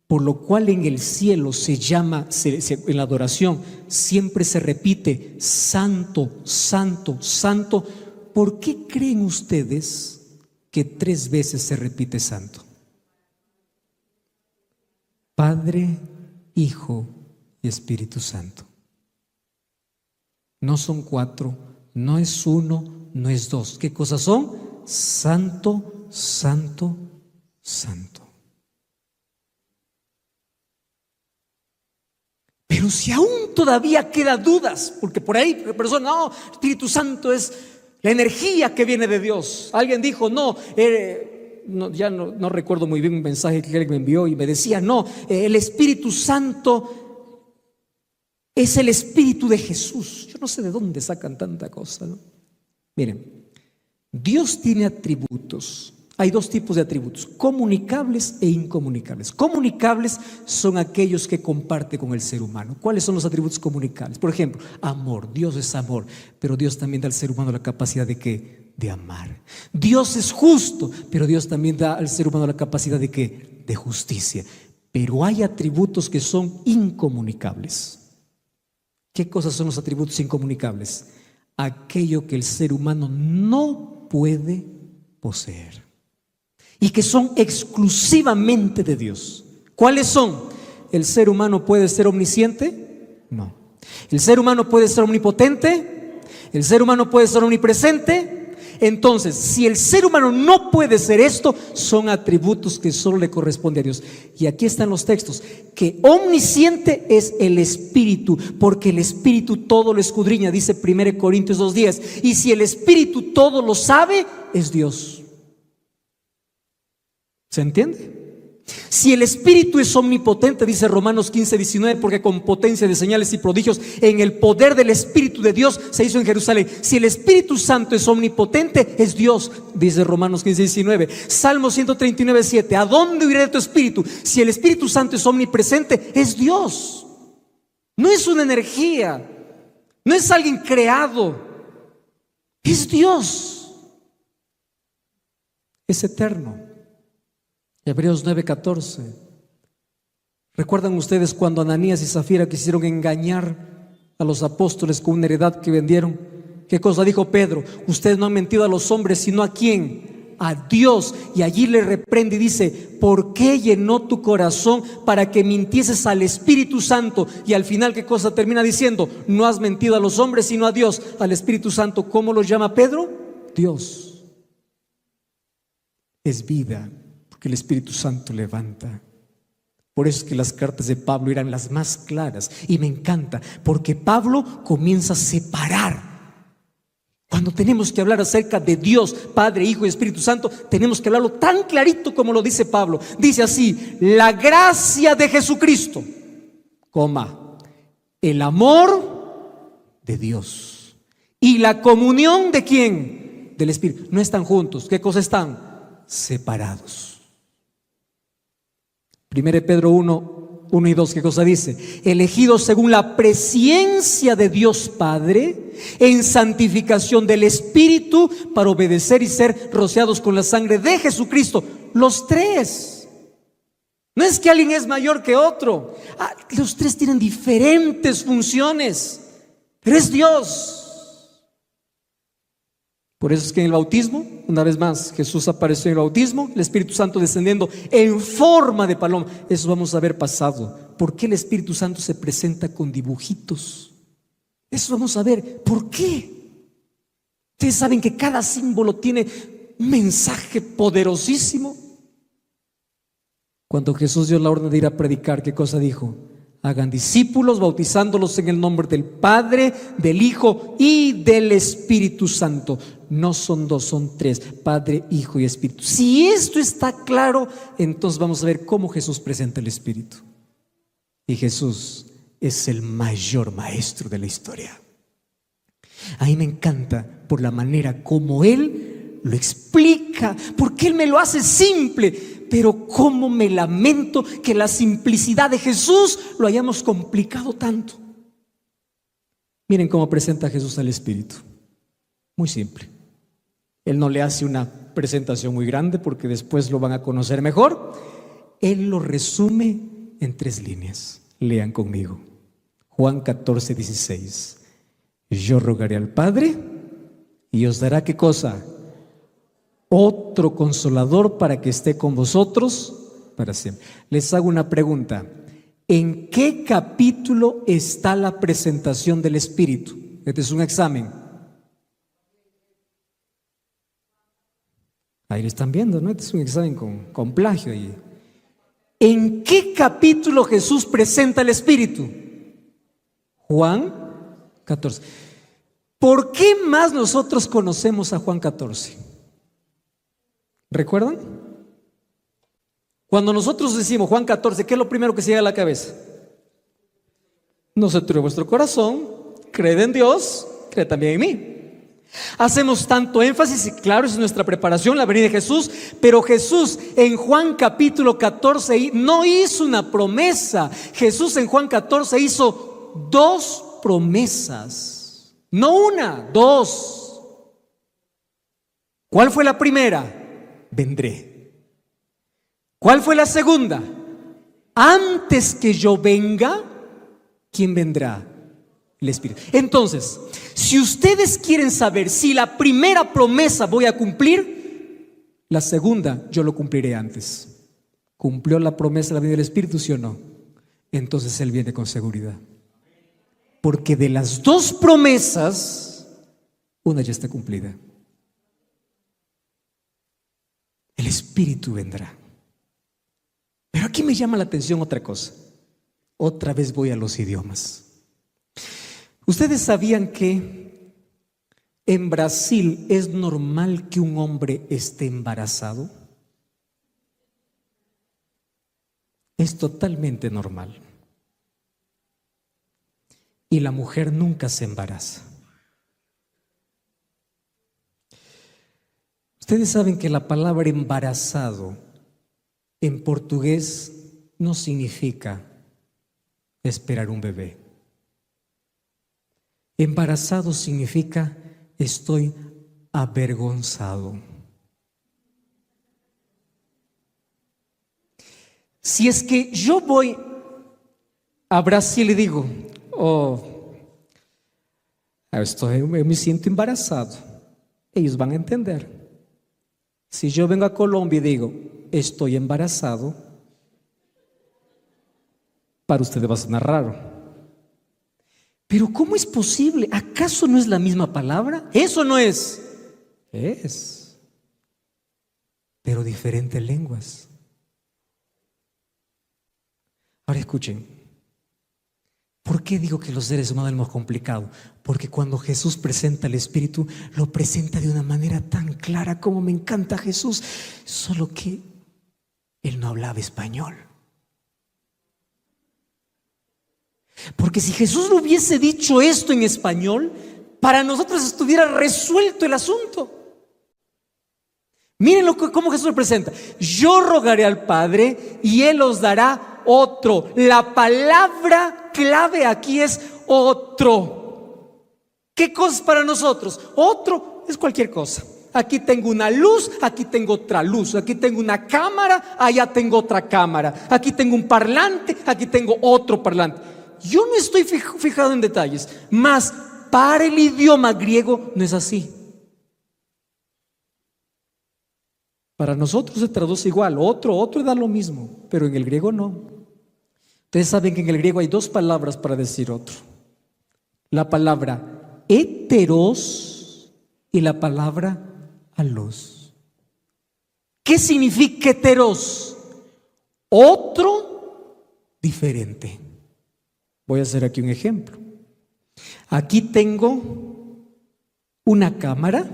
por lo cual en el cielo se llama, en la adoración siempre se repite santo, santo, santo. ¿Por qué creen ustedes que 3 veces se repite santo? Padre, Hijo y Espíritu Santo. No son 4, no es 1, no es 2. ¿Qué cosas son? Santo, santo, santo. Pero si aún todavía quedan dudas, porque por ahí personas, no, Espíritu Santo es la energía que viene de Dios. Alguien dijo, ya no recuerdo muy bien un mensaje que alguien me envió y me decía, no, el Espíritu Santo es el Espíritu de Jesús. Yo no sé de dónde sacan tanta cosa, ¿no? Miren, Dios tiene atributos. Hay 2 tipos de atributos: comunicables e incomunicables. Comunicables son aquellos que comparte con el ser humano. ¿Cuáles son los atributos comunicables? Por ejemplo, amor. Dios es amor, pero Dios también da al ser humano la capacidad de ¿qué? De amar. Dios es justo, pero Dios también da al ser humano la capacidad de ¿qué? De justicia. Pero hay atributos que son incomunicables. ¿Qué cosas son los atributos incomunicables? Aquello que el ser humano no puede poseer y que son exclusivamente de Dios. ¿Cuáles son? ¿El ser humano puede ser omnisciente? No. ¿El ser humano puede ser omnipotente? ¿El ser humano puede ser omnipresente? Entonces, si el ser humano no puede ser esto, son atributos que solo le corresponde a Dios. Y aquí están los textos: que omnisciente es el Espíritu, porque el Espíritu todo lo escudriña, dice 1 Corintios 2:10. Y si el Espíritu todo lo sabe, es Dios. ¿Se entiende? Si el Espíritu es omnipotente, dice Romanos 15:19, porque con potencia de señales y prodigios en el poder del Espíritu de Dios se hizo en Jerusalén. Si el Espíritu Santo es omnipotente, es Dios, dice Romanos 15:19. Salmo 139:7, ¿a dónde iré de tu Espíritu? Si el Espíritu Santo es omnipresente, es Dios. No es una energía, no es alguien creado, es Dios. Es eterno. Hebreos 9:14. ¿Recuerdan ustedes cuando Ananías y Zafira quisieron engañar a los apóstoles con una heredad que vendieron? ¿Qué cosa dijo Pedro? Ustedes no han mentido a los hombres, sino ¿a quién? A Dios. Y allí le reprende y dice: ¿por qué llenó tu corazón para que mintieses al Espíritu Santo? Y al final, ¿qué cosa termina diciendo? No has mentido a los hombres sino a Dios. Al Espíritu Santo, ¿cómo lo llama Pedro? Dios. Es vida, porque el Espíritu Santo levanta. Por eso es que las cartas de Pablo eran las más claras. Y me encanta, porque Pablo comienza a separar. Cuando tenemos que hablar acerca de Dios, Padre, Hijo y Espíritu Santo, tenemos que hablarlo tan clarito como lo dice Pablo. Dice así: la gracia de Jesucristo, el amor de Dios y la comunión ¿de quién? Del Espíritu. No están juntos. ¿Qué cosa están? Separados. 1 Pedro 1 y 2, ¿qué cosa dice? Elegidos según la presciencia de Dios Padre, en santificación del Espíritu, para obedecer y ser rociados con la sangre de Jesucristo. Los tres. No es que alguien es mayor que otro. Los tres tienen diferentes funciones, pero es Dios. Por eso es que en el bautismo, una vez más, Jesús apareció en el bautismo, el Espíritu Santo descendiendo en forma de paloma. Eso vamos a ver pasado. ¿Por qué el Espíritu Santo se presenta con dibujitos? Eso vamos a ver. ¿Por qué? Ustedes saben que cada símbolo tiene un mensaje poderosísimo. Cuando Jesús dio la orden de ir a predicar, ¿qué cosa dijo? Hagan discípulos, bautizándolos en el nombre del Padre, del Hijo y del Espíritu Santo. No son dos, son tres: Padre, Hijo y Espíritu. Si esto está claro, entonces vamos a ver cómo Jesús presenta el Espíritu. Y Jesús es el mayor maestro de la historia. A mí me encanta por la manera como Él lo explica, porque Él me lo hace simple. Pero cómo me lamento que la simplicidad de Jesús lo hayamos complicado tanto. Miren cómo presenta Jesús al Espíritu. Muy simple. Él no le hace una presentación muy grande, porque después lo van a conocer mejor. Él lo resume en 3 líneas. Lean conmigo. Juan 14:16. Yo rogaré al Padre y os dará ¿qué cosa? Otro consolador para que esté con vosotros para siempre. Les hago una pregunta: ¿en qué capítulo está la presentación del Espíritu? Este es un examen. Ahí lo están viendo, ¿no? Este es un examen con plagio ahí. ¿En qué capítulo Jesús presenta el Espíritu? Juan 14. ¿Por qué más nosotros conocemos a Juan 14? ¿Recuerdan? Cuando nosotros decimos Juan 14, ¿qué es lo primero que se llega a la cabeza? No se turbe vuestro corazón, creed en Dios, creed también en mí. Hacemos tanto énfasis, y claro, es nuestra preparación, la venida de Jesús. Pero Jesús en Juan capítulo 14 no hizo una promesa. Jesús en Juan 14 hizo 2 promesas. No una, 2. ¿Cuál fue la primera? Vendré. ¿Cuál fue la segunda? Antes que yo venga, ¿quién vendrá? El Espíritu. Entonces, si ustedes quieren saber si la primera promesa voy a cumplir, la segunda yo lo cumpliré antes. ¿Cumplió la promesa de la venida del Espíritu, sí o no? Entonces Él viene con seguridad. Porque de las 2 promesas, una ya está cumplida. El Espíritu vendrá. Pero aquí me llama la atención otra cosa. Otra vez voy a los idiomas. ¿Ustedes sabían que en Brasil es normal que un hombre esté embarazado? Es totalmente normal. Y la mujer nunca se embaraza. Ustedes saben que la palabra embarazado en portugués no significa esperar un bebé. Embarazado significa estoy avergonzado. Si es que yo voy a Brasil y digo, yo me siento embarazado, ellos van a entender. Si yo vengo a Colombia y digo, estoy embarazado, para ustedes va a sonar raro. Pero ¿cómo es posible? ¿Acaso no es la misma palabra? Eso no es. Es. Pero diferentes lenguas. Ahora escuchen. ¿Por qué digo que los seres humanos es más complicado? Porque cuando Jesús presenta el Espíritu, lo presenta de una manera tan clara, como me encanta Jesús, solo que Él no hablaba español. Porque si Jesús no hubiese dicho esto en español, para nosotros estuviera resuelto el asunto. Miren cómo Jesús lo presenta. Yo rogaré al Padre y Él os dará otro. La palabra clave aquí es otro. ¿Qué cosa es para nosotros? Otro es cualquier cosa. Aquí tengo una luz, aquí tengo otra luz. Aquí tengo una cámara, allá tengo otra cámara. Aquí tengo un parlante, aquí tengo otro parlante. Yo no estoy fijado en detalles, mas para el idioma griego no es así. Para nosotros se traduce igual, otro da lo mismo, pero en el griego no. Ustedes saben que en el griego hay dos palabras para decir otro. La palabra heteros y la palabra alos. ¿Qué significa heteros? Otro diferente. Voy a hacer aquí un ejemplo. Aquí tengo una cámara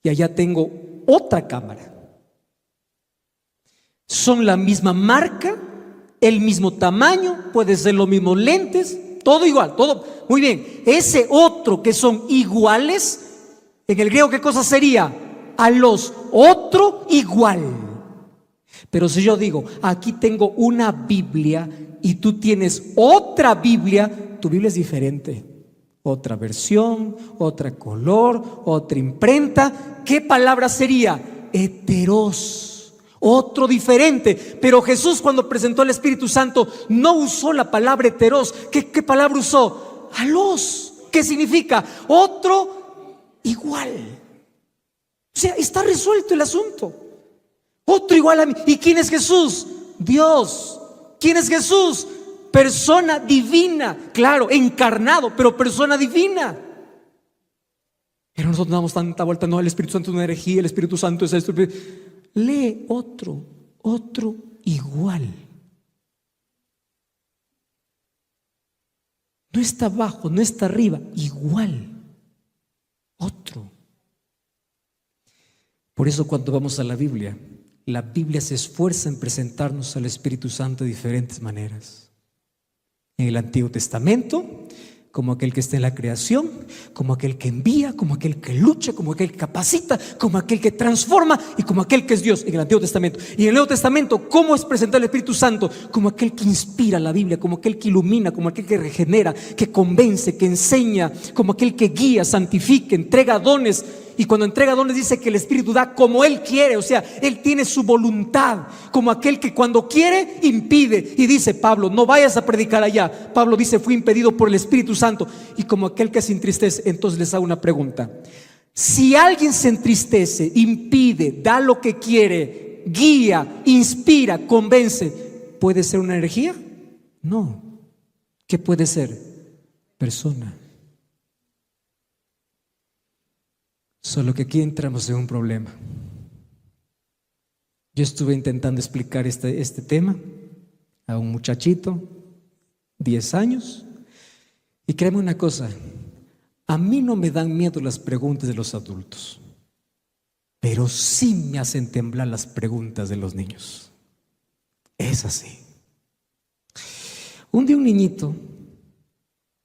y allá tengo otra cámara. Son la misma marca, el mismo tamaño, puede ser los mismos lentes, todo igual, todo muy bien. Ese otro que son iguales, en el griego ¿qué cosa sería? A los otro igual. Pero si yo digo, aquí tengo una Biblia y tú tienes otra Biblia, tu Biblia es diferente. Otra versión, otra color, otra imprenta. ¿Qué palabra sería? Heteros. Otro diferente. Pero Jesús, cuando presentó el Espíritu Santo, no usó la palabra heteros. ¿Qué palabra usó? Alos. ¿Qué significa? Otro igual. O sea, está resuelto el asunto. Otro igual a mí. ¿Y quién es Jesús? Dios. ¿Quién es Jesús? Persona divina, claro, encarnado, pero persona divina. Pero nosotros damos tanta vuelta, no, el Espíritu Santo es una herejía, el Espíritu Santo es esto. Lee otro igual. No está abajo, no está arriba, igual. Otro. Por eso cuando vamos a la Biblia se esfuerza en presentarnos al Espíritu Santo de diferentes maneras. En el Antiguo Testamento, como aquel que está en la creación, como aquel que envía, como aquel que lucha, como aquel que capacita, como aquel que transforma y como aquel que es Dios en el Antiguo Testamento. Y en el Nuevo Testamento, ¿cómo es presentado el Espíritu Santo? Como aquel que inspira la Biblia, como aquel que ilumina, como aquel que regenera, que convence, que enseña, como aquel que guía, santifica, entrega dones. Y cuando entrega dones dice que el Espíritu da como Él quiere, o sea, Él tiene su voluntad, como aquel que cuando quiere impide. Y dice Pablo, no vayas a predicar allá. Pablo dice, fui impedido por el Espíritu Santo. Y como aquel que se entristece, entonces les hago una pregunta. Si alguien se entristece, impide, da lo que quiere, guía, inspira, convence, ¿puede ser una herejía? No. ¿Qué puede ser? Persona. Solo que aquí entramos en un problema. Yo estuve intentando explicar este tema a un muchachito, 10 años, y créeme una cosa, a mí no me dan miedo las preguntas de los adultos, pero sí me hacen temblar las preguntas de los niños. Es así. Un día un niñito,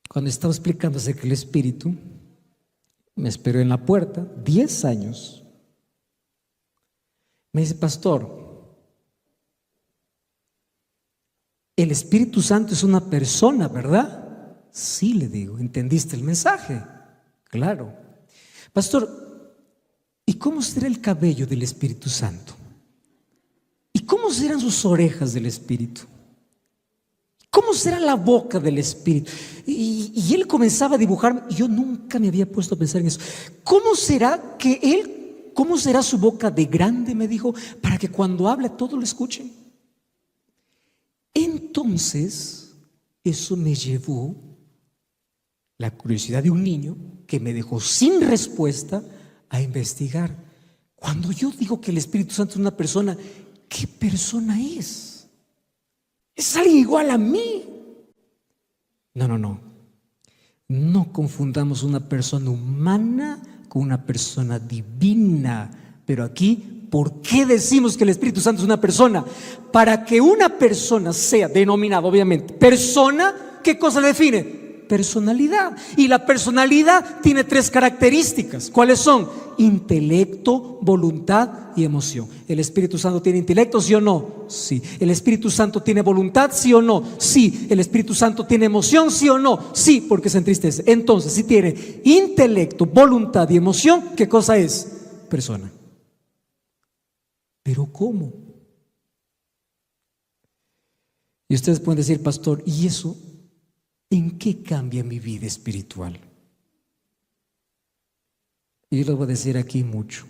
cuando estaba explicando acerca del Espíritu, me esperó en la puerta, 10 años. Me dice, pastor, el Espíritu Santo es una persona, ¿verdad? Sí, le digo, ¿entendiste el mensaje? Claro. Pastor, ¿y cómo será el cabello del Espíritu Santo? ¿Y cómo serán sus orejas del Espíritu? ¿Cómo será la boca del Espíritu? Y él comenzaba a dibujarme y yo nunca me había puesto a pensar en eso. ¿Cómo será que él ¿Cómo será su boca de grande? Me dijo, para que cuando hable todos lo escuchen. Entonces, eso me llevó la curiosidad de un niño que me dejó sin respuesta a investigar. Cuando yo digo que el Espíritu Santo es una persona, ¿qué persona es? ¿Es alguien igual a mí? No. No confundamos una persona humana con una persona divina. Pero aquí, ¿por qué decimos que el Espíritu Santo es una persona? Para que una persona sea denominada, obviamente, persona, ¿qué cosa le define? Personalidad. Y la personalidad tiene 3 características. ¿Cuáles son? Intelecto, voluntad y emoción. ¿El Espíritu Santo tiene intelecto, sí o no? Sí. ¿El Espíritu Santo tiene voluntad, sí o no? Sí. ¿El Espíritu Santo tiene emoción, sí o no? Sí, porque se entristece. Entonces, si tiene intelecto, voluntad y emoción, ¿qué cosa es? Persona. ¿Pero cómo? Y ustedes pueden decir, pastor, ¿y eso en qué cambia mi vida espiritual? Y yo les voy a decir aquí mucho.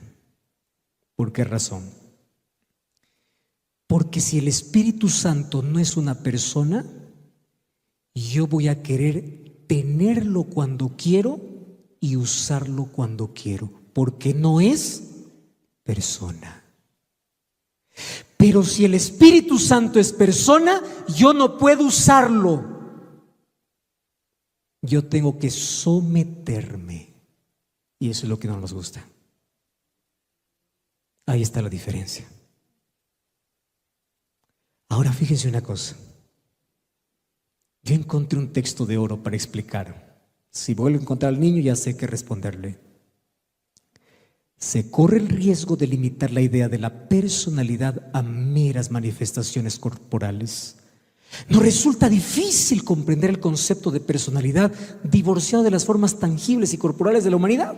¿Por qué razón? Porque si el Espíritu Santo no es una persona, yo voy a querer tenerlo cuando quiero y usarlo cuando quiero, porque no es persona. Pero si el Espíritu Santo es persona, yo no puedo usarlo. Yo tengo que someterme. Y eso es lo que no nos gusta. Ahí está la diferencia. Ahora fíjense una cosa. Yo encontré un texto de oro para explicar. Si vuelvo a encontrar al niño, ya sé qué responderle. Se corre el riesgo de limitar la idea de la personalidad a meras manifestaciones corporales. Nos resulta difícil comprender el concepto de personalidad divorciado de las formas tangibles y corporales de la humanidad.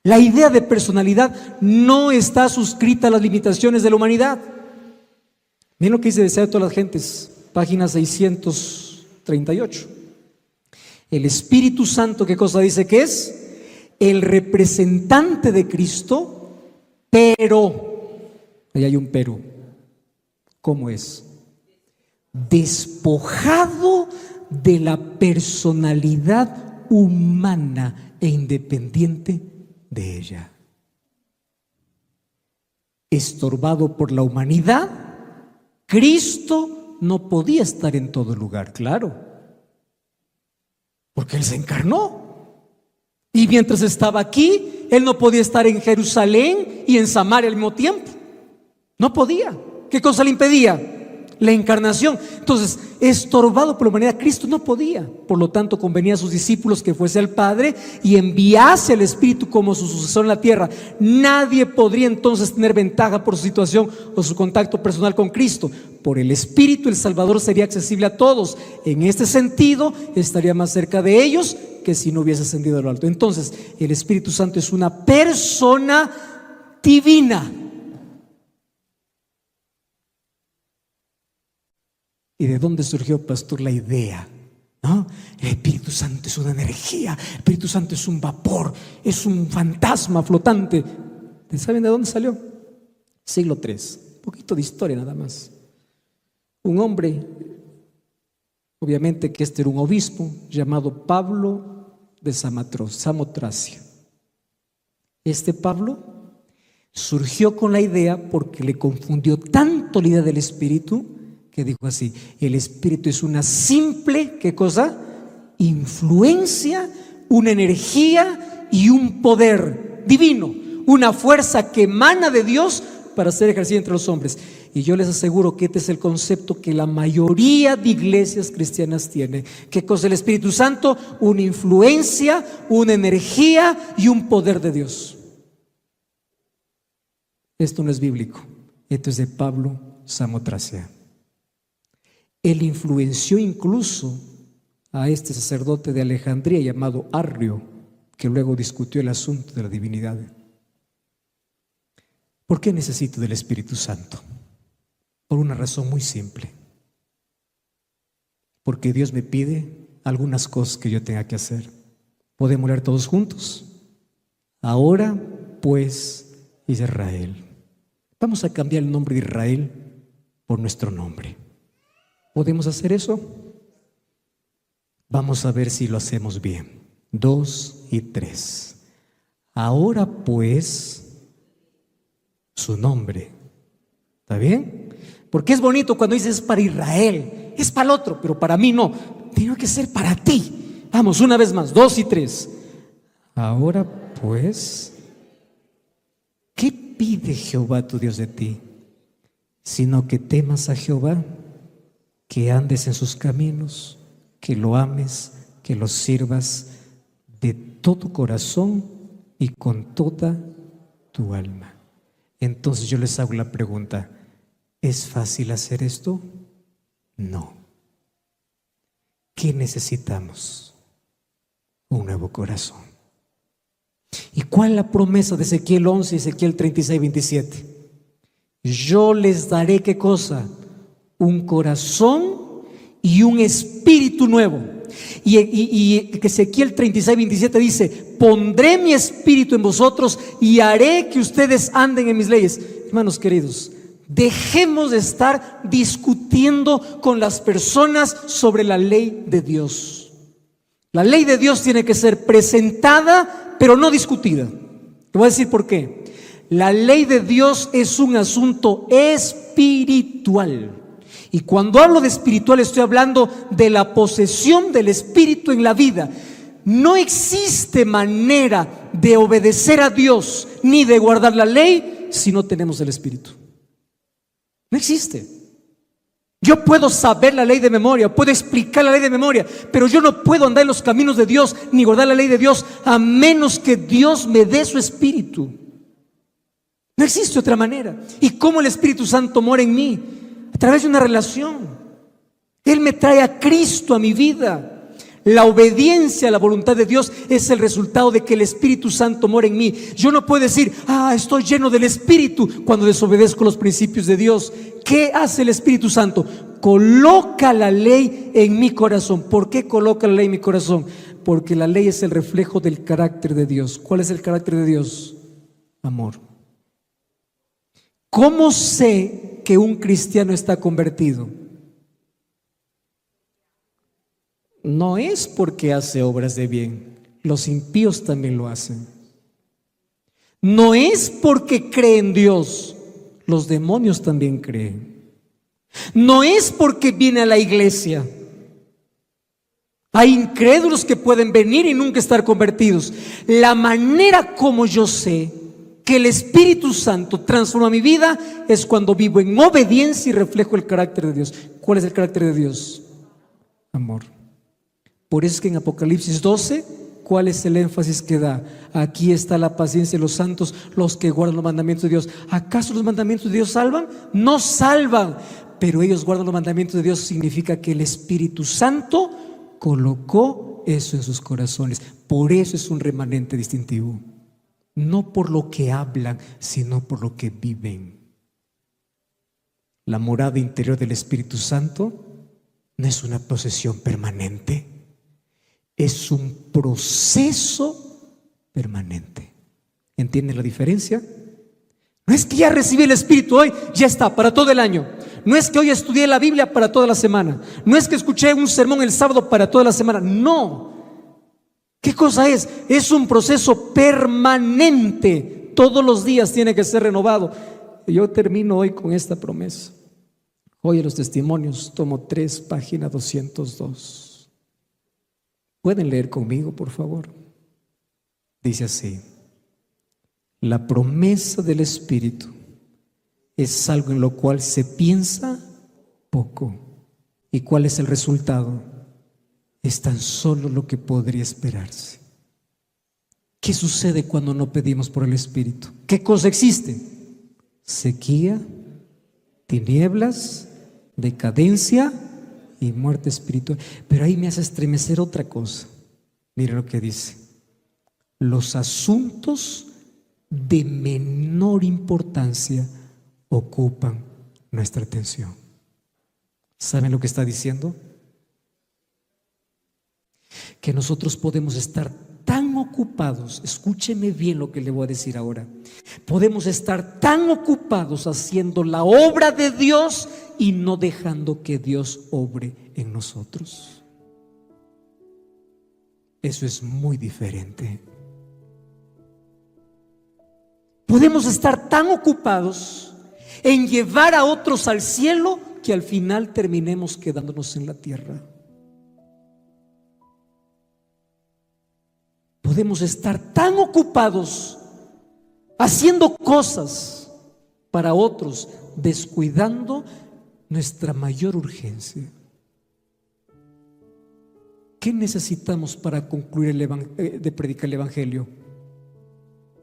La idea de personalidad no está suscrita a las limitaciones de la humanidad. Miren lo que dice Deseo de todas las gentes, página 638. El Espíritu Santo, ¿qué cosa dice que es? El representante de Cristo, pero, ahí hay un pero, ¿cómo es? Despojado de la personalidad humana e independiente de ella. Estorbado por la humanidad, Cristo no podía estar en todo lugar, claro, porque Él se encarnó. Y mientras estaba aquí, Él no podía estar en Jerusalén y en Samaria al mismo tiempo. No podía. ¿Qué cosa le impedía? La encarnación. Entonces, estorbado por la humanidad, Cristo no podía. Por lo tanto, convenía a sus discípulos que fuese al Padre y enviase al Espíritu como su sucesor en la tierra. Nadie podría entonces tener ventaja por su situación o su contacto personal con Cristo. Por el Espíritu, el Salvador sería accesible a todos. En este sentido, estaría más cerca de ellos que si no hubiese ascendido a lo alto. Entonces, el Espíritu Santo es una persona divina. ¿Y de dónde surgió, pastor, la idea? ¿No? El Espíritu Santo es una energía, el Espíritu Santo es un vapor, es un fantasma flotante. ¿Saben de dónde salió? Siglo III, un poquito de historia nada más. Un hombre, obviamente que este era un obispo, llamado Pablo de Samotracia. Este Pablo surgió con la idea porque le confundió tanto la idea del Espíritu que dijo así: el Espíritu es una simple, ¿qué cosa? Influencia, una energía y un poder divino, una fuerza que emana de Dios para ser ejercida entre los hombres. Y yo les aseguro que este es el concepto que la mayoría de iglesias cristianas tiene. ¿Qué cosa es el Espíritu Santo? Una influencia, una energía y un poder de Dios. Esto no es bíblico, esto es de Pablo Samotracia. Él influenció incluso a este sacerdote de Alejandría llamado Arrio, que luego discutió el asunto de la divinidad. ¿Por qué necesito del Espíritu Santo? Por una razón muy simple. Porque Dios me pide algunas cosas que yo tenga que hacer. ¿Podemos leer todos juntos? Ahora, pues, Israel. Vamos a cambiar el nombre de Israel por nuestro nombre. ¿Podemos hacer eso? Vamos a ver si lo hacemos bien. 2 y 3. Ahora pues, su nombre. ¿Está bien? Porque es bonito cuando dices para Israel, es para el otro, pero para mí no. Tiene que ser para ti. Vamos, una vez más, 2 y 3. Ahora pues, ¿qué pide Jehová tu Dios de ti? Sino que temas a Jehová, que andes en sus caminos, que lo ames, que lo sirvas de todo corazón y con toda tu alma. Entonces yo les hago la pregunta, ¿es fácil hacer esto? No. ¿Qué necesitamos? Un nuevo corazón. ¿Y cuál es la promesa de Ezequiel 11 y Ezequiel 36, 27? Yo les daré, ¿qué cosa? Un corazón y un espíritu nuevo. Y Ezequiel 36, 27 dice, pondré mi espíritu en vosotros y haré que ustedes anden en mis leyes. Hermanos queridos, dejemos de estar discutiendo con las personas sobre la ley de Dios. La ley de Dios tiene que ser presentada, pero no discutida. Te voy a decir por qué. La ley de Dios es un asunto espiritual. Y cuando hablo de espiritual estoy hablando de la posesión del Espíritu en la vida. No existe manera de obedecer a Dios ni de guardar la ley si no tenemos el Espíritu. No existe. Yo puedo saber la ley de memoria, puedo explicar la ley de memoria, pero yo no puedo andar en los caminos de Dios ni guardar la ley de Dios a menos que Dios me dé su Espíritu. No existe otra manera. ¿Y cómo el Espíritu Santo mora en mí? A través de una relación. Él me trae a Cristo a mi vida. La obediencia a la voluntad de Dios es el resultado de que el Espíritu Santo mora en mí. Yo no puedo decir, estoy lleno del Espíritu cuando desobedezco los principios de Dios. ¿Qué hace el Espíritu Santo? Coloca la ley en mi corazón. ¿Por qué coloca la ley en mi corazón? Porque la ley es el reflejo del carácter de Dios. ¿Cuál es el carácter de Dios? Amor. ¿Cómo sé que un cristiano está convertido? No es porque hace obras de bien, los impíos también lo hacen. No es porque cree en Dios, los demonios también creen. No es porque viene a la iglesia. Hay incrédulos que pueden venir y nunca estar convertidos. La manera como yo sé que el Espíritu Santo transforma mi vida es cuando vivo en obediencia y reflejo el carácter de Dios. ¿Cuál es el carácter de Dios? Amor. Por eso es que en Apocalipsis 12, ¿cuál es el énfasis que da? Aquí está la paciencia de los santos, los que guardan los mandamientos de Dios. ¿Acaso los mandamientos de Dios salvan? No salvan, pero ellos guardan los mandamientos de Dios. Significa que el Espíritu Santo colocó eso en sus corazones. Por eso es un remanente distintivo. No por lo que hablan, sino por lo que viven. La morada interior del Espíritu Santo no es una posesión permanente, es un proceso permanente. ¿Entienden la diferencia? No es que ya recibí el Espíritu hoy, ya está, para todo el año. No es que hoy estudié la Biblia para toda la semana. No es que escuché un sermón el sábado para toda la semana. No. ¿Qué cosa es? Es un proceso permanente. Todos los días tiene que ser renovado. Yo termino hoy con esta promesa. Hoy en los testimonios tomo 3, página 202. ¿Pueden leer conmigo, por favor? Dice así: la promesa del Espíritu es algo en lo cual se piensa poco. ¿Y cuál es el resultado? Es tan solo lo que podría esperarse. ¿Qué sucede cuando no pedimos por el Espíritu? ¿Qué cosa existe? Sequía, tinieblas, decadencia y muerte espiritual. Pero ahí me hace estremecer otra cosa. Mire lo que dice: los asuntos de menor importancia ocupan nuestra atención. ¿Saben lo que está diciendo? Que nosotros podemos estar tan ocupados, escúcheme bien lo que le voy a decir ahora, podemos estar tan ocupados haciendo la obra de Dios y no dejando que Dios obre en nosotros. Eso es muy diferente. Podemos estar tan ocupados en llevar a otros al cielo que al final terminemos quedándonos en la tierra. Podemos estar tan ocupados haciendo cosas para otros, descuidando nuestra mayor urgencia. ¿Qué necesitamos para concluir de predicar el Evangelio?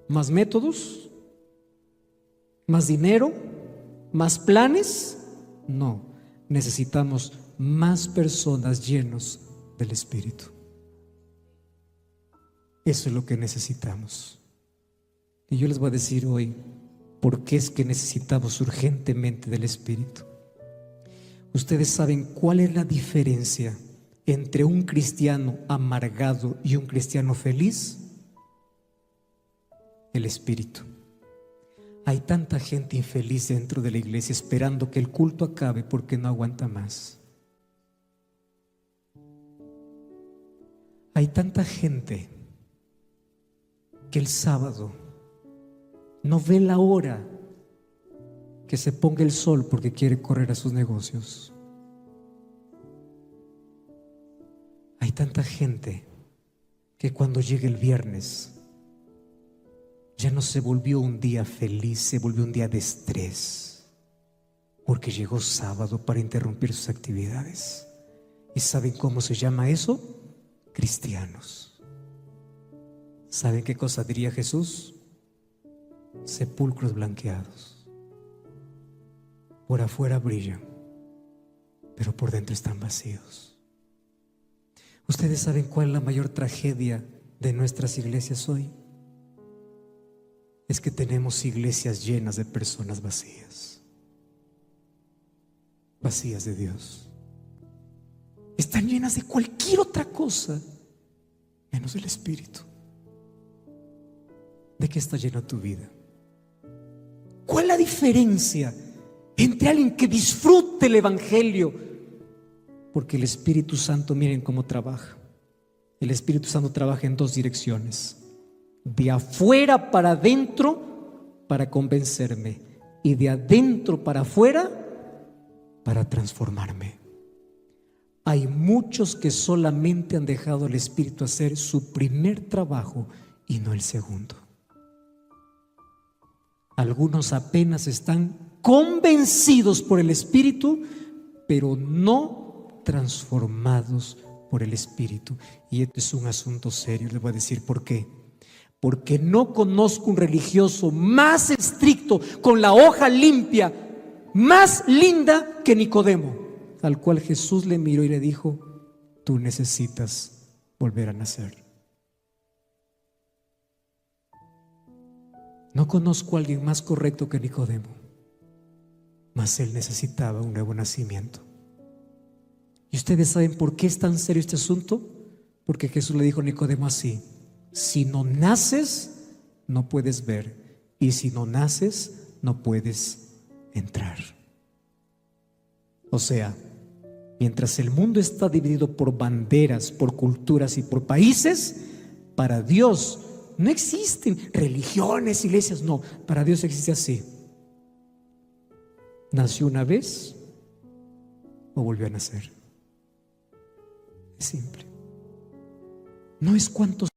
¿Más métodos? ¿Más dinero? ¿Más planes? No, necesitamos más personas llenos del Espíritu. Eso es lo que necesitamos. Y yo les voy a decir hoy por qué es que necesitamos urgentemente del Espíritu. Ustedes saben cuál es la diferencia entre un cristiano amargado y un cristiano feliz. El Espíritu. Hay tanta gente infeliz dentro de la iglesia esperando que el culto acabe porque no aguanta más. Hay tanta gente que el sábado no ve la hora que se ponga el sol porque quiere correr a sus negocios. Hay tanta gente que cuando llega el viernes ya no se volvió un día feliz, se volvió un día de estrés, porque llegó sábado para interrumpir sus actividades. ¿Y saben cómo se llama eso? Cristianos. ¿Saben qué cosa diría Jesús? Sepulcros blanqueados. Por afuera brillan, pero por dentro están vacíos. ¿Ustedes saben cuál es la mayor tragedia de nuestras iglesias hoy? Es que tenemos iglesias llenas de personas vacías, vacías de Dios. Están llenas de cualquier otra cosa menos el Espíritu. ¿De qué está llena tu vida? ¿Cuál es la diferencia entre alguien que disfrute el Evangelio? Porque el Espíritu Santo, miren cómo trabaja. El Espíritu Santo trabaja en dos direcciones: de afuera para adentro para convencerme, y de adentro para afuera para transformarme. Hay muchos que solamente han dejado al Espíritu hacer su primer trabajo y no el segundo. Algunos apenas están convencidos por el Espíritu, pero no transformados por el Espíritu. Y esto es un asunto serio. Les voy a decir por qué. Porque no conozco un religioso más estricto, con la hoja limpia, más linda que Nicodemo, al cual Jesús le miró y le dijo: tú necesitas volver a nacer. No conozco a alguien más correcto que Nicodemo, mas él necesitaba un nuevo nacimiento. ¿Y ustedes saben por qué es tan serio este asunto? Porque Jesús le dijo a Nicodemo así: si no naces, no puedes ver, y si no naces, no puedes entrar. O sea, mientras el mundo está dividido por banderas, por culturas y por países, para Dios no existen religiones, iglesias, no. Para Dios existe así: nació una vez o volvió a nacer. Es simple. No es cuántos.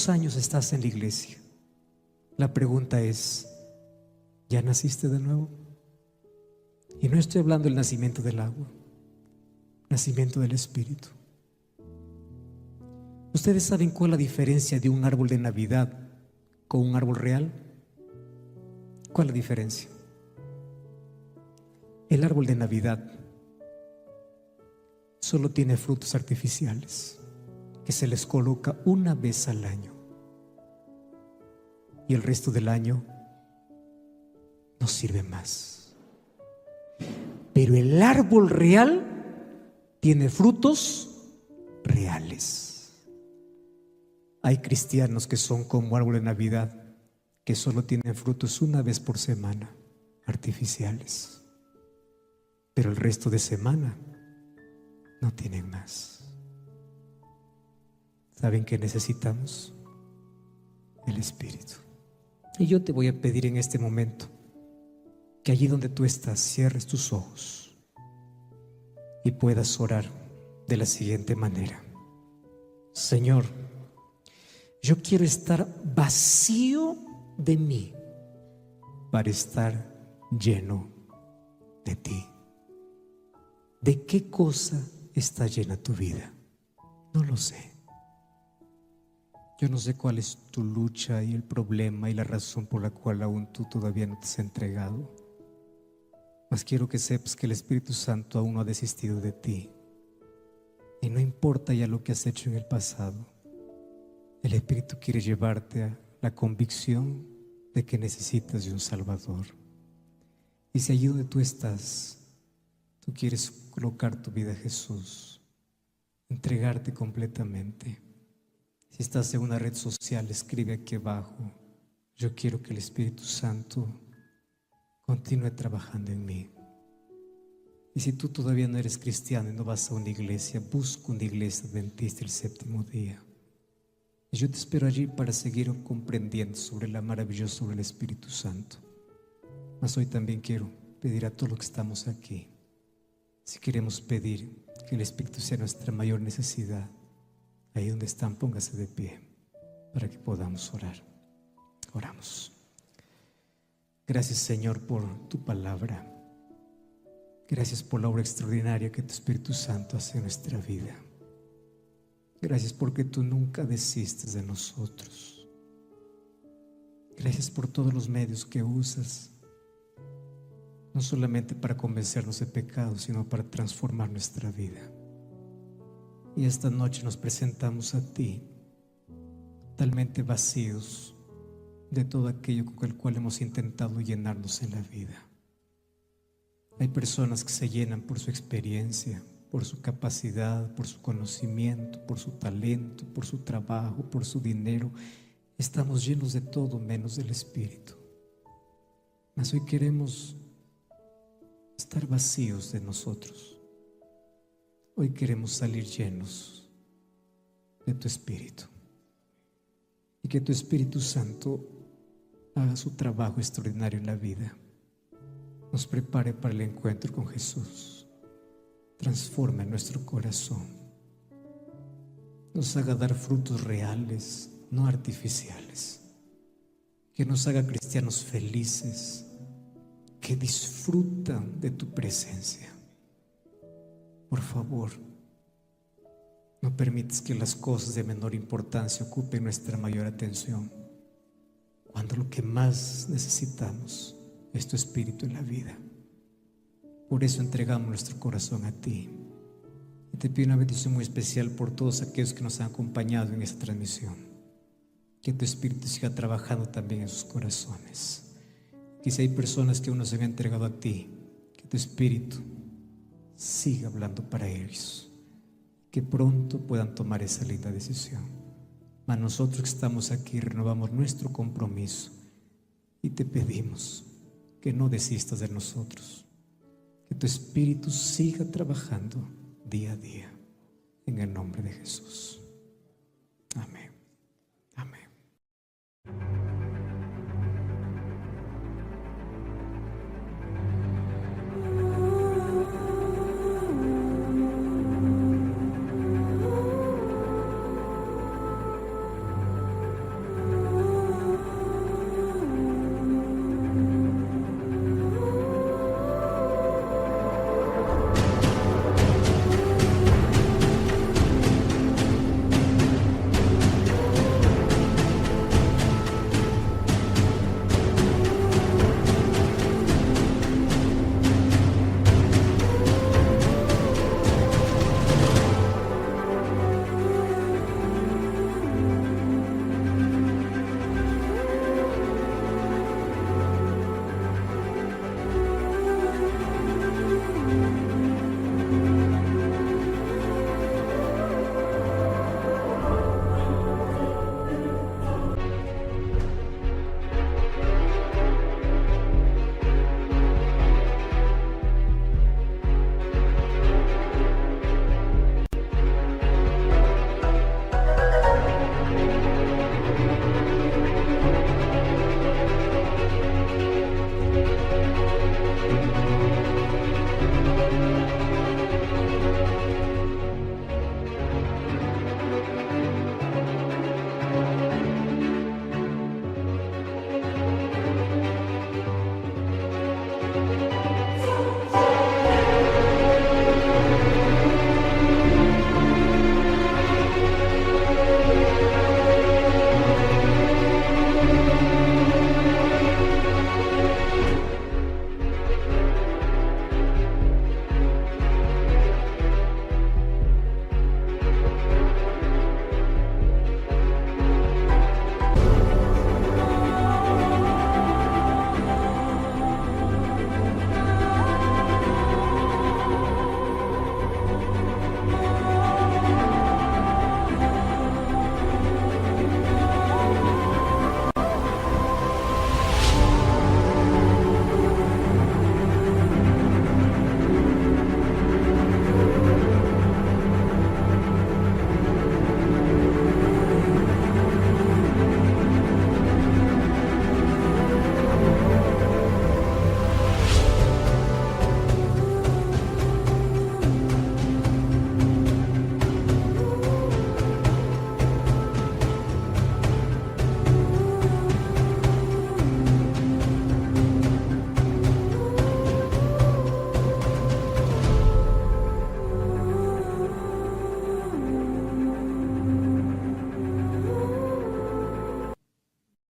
¿Cuántos años estás en la iglesia? La pregunta es, ¿ya naciste de nuevo? Y no estoy hablando del nacimiento del agua, nacimiento del Espíritu. ¿Ustedes saben cuál es la diferencia de un árbol de Navidad con un árbol real? ¿Cuál es la diferencia? El árbol de Navidad solo tiene frutos artificiales que se les coloca una vez al año, y el resto del año no sirve más. Pero el árbol real tiene frutos reales. Hay cristianos que son como árbol de Navidad, que solo tienen frutos una vez por semana, artificiales, pero el resto de semana no tienen más. ¿Saben qué necesitamos? El Espíritu. Y yo te voy a pedir en este momento que allí donde tú estás cierres tus ojos y puedas orar de la siguiente manera: Señor, yo quiero estar vacío de mí para estar lleno de ti. ¿De qué cosa está llena tu vida? No lo sé. Yo no sé cuál es tu lucha y el problema y la razón por la cual aún tú todavía no te has entregado. Mas quiero que sepas que el Espíritu Santo aún no ha desistido de ti. Y no importa ya lo que has hecho en el pasado, el Espíritu quiere llevarte a la convicción de que necesitas de un Salvador. Y si allí donde tú estás, tú quieres colocar tu vida a Jesús, entregarte completamente. Si estás en una red social, escribe aquí abajo: yo quiero que el Espíritu Santo continúe trabajando en mí. Y si tú todavía no eres cristiano y no vas a una iglesia, busca una iglesia adventista el séptimo día. Y yo te espero allí para seguir comprendiendo sobre la maravillosa obra del Espíritu Santo. Mas hoy también quiero pedir a todos los que estamos aquí, si queremos pedir que el Espíritu sea nuestra mayor necesidad, ahí donde están, póngase de pie para que podamos orar. Oramos. Gracias, Señor, por tu palabra. Gracias por la obra extraordinaria que tu Espíritu Santo hace en nuestra vida. Gracias porque tú nunca desistes de nosotros. Gracias por todos los medios que usas, no solamente para convencernos de pecado, sino para transformar nuestra vida. Y esta noche nos presentamos a ti, totalmente vacíos de todo aquello con el cual hemos intentado llenarnos en la vida. Hay personas que se llenan por su experiencia, por su capacidad, por su conocimiento, por su talento, por su trabajo, por su dinero. Estamos llenos de todo menos del Espíritu. Mas hoy queremos estar vacíos de nosotros. Hoy queremos salir llenos de tu Espíritu, y que tu Espíritu Santo haga su trabajo extraordinario en la vida, nos prepare para el encuentro con Jesús, transforme nuestro corazón, nos haga dar frutos reales, no artificiales, que nos haga cristianos felices, que disfrutan de tu presencia. Por favor, no permitas que las cosas de menor importancia ocupen nuestra mayor atención, cuando lo que más necesitamos es tu Espíritu en la vida. Por eso entregamos nuestro corazón a ti. Y te pido una bendición muy especial por todos aquellos que nos han acompañado en esta transmisión. Que tu Espíritu siga trabajando también en sus corazones. Que si hay personas que aún no se han entregado a ti, que tu Espíritu siga hablando para ellos, que pronto puedan tomar esa linda decisión. Mas nosotros que estamos aquí renovamos nuestro compromiso y te pedimos que no desistas de nosotros, que tu Espíritu siga trabajando día a día, en el nombre de Jesús. Amén.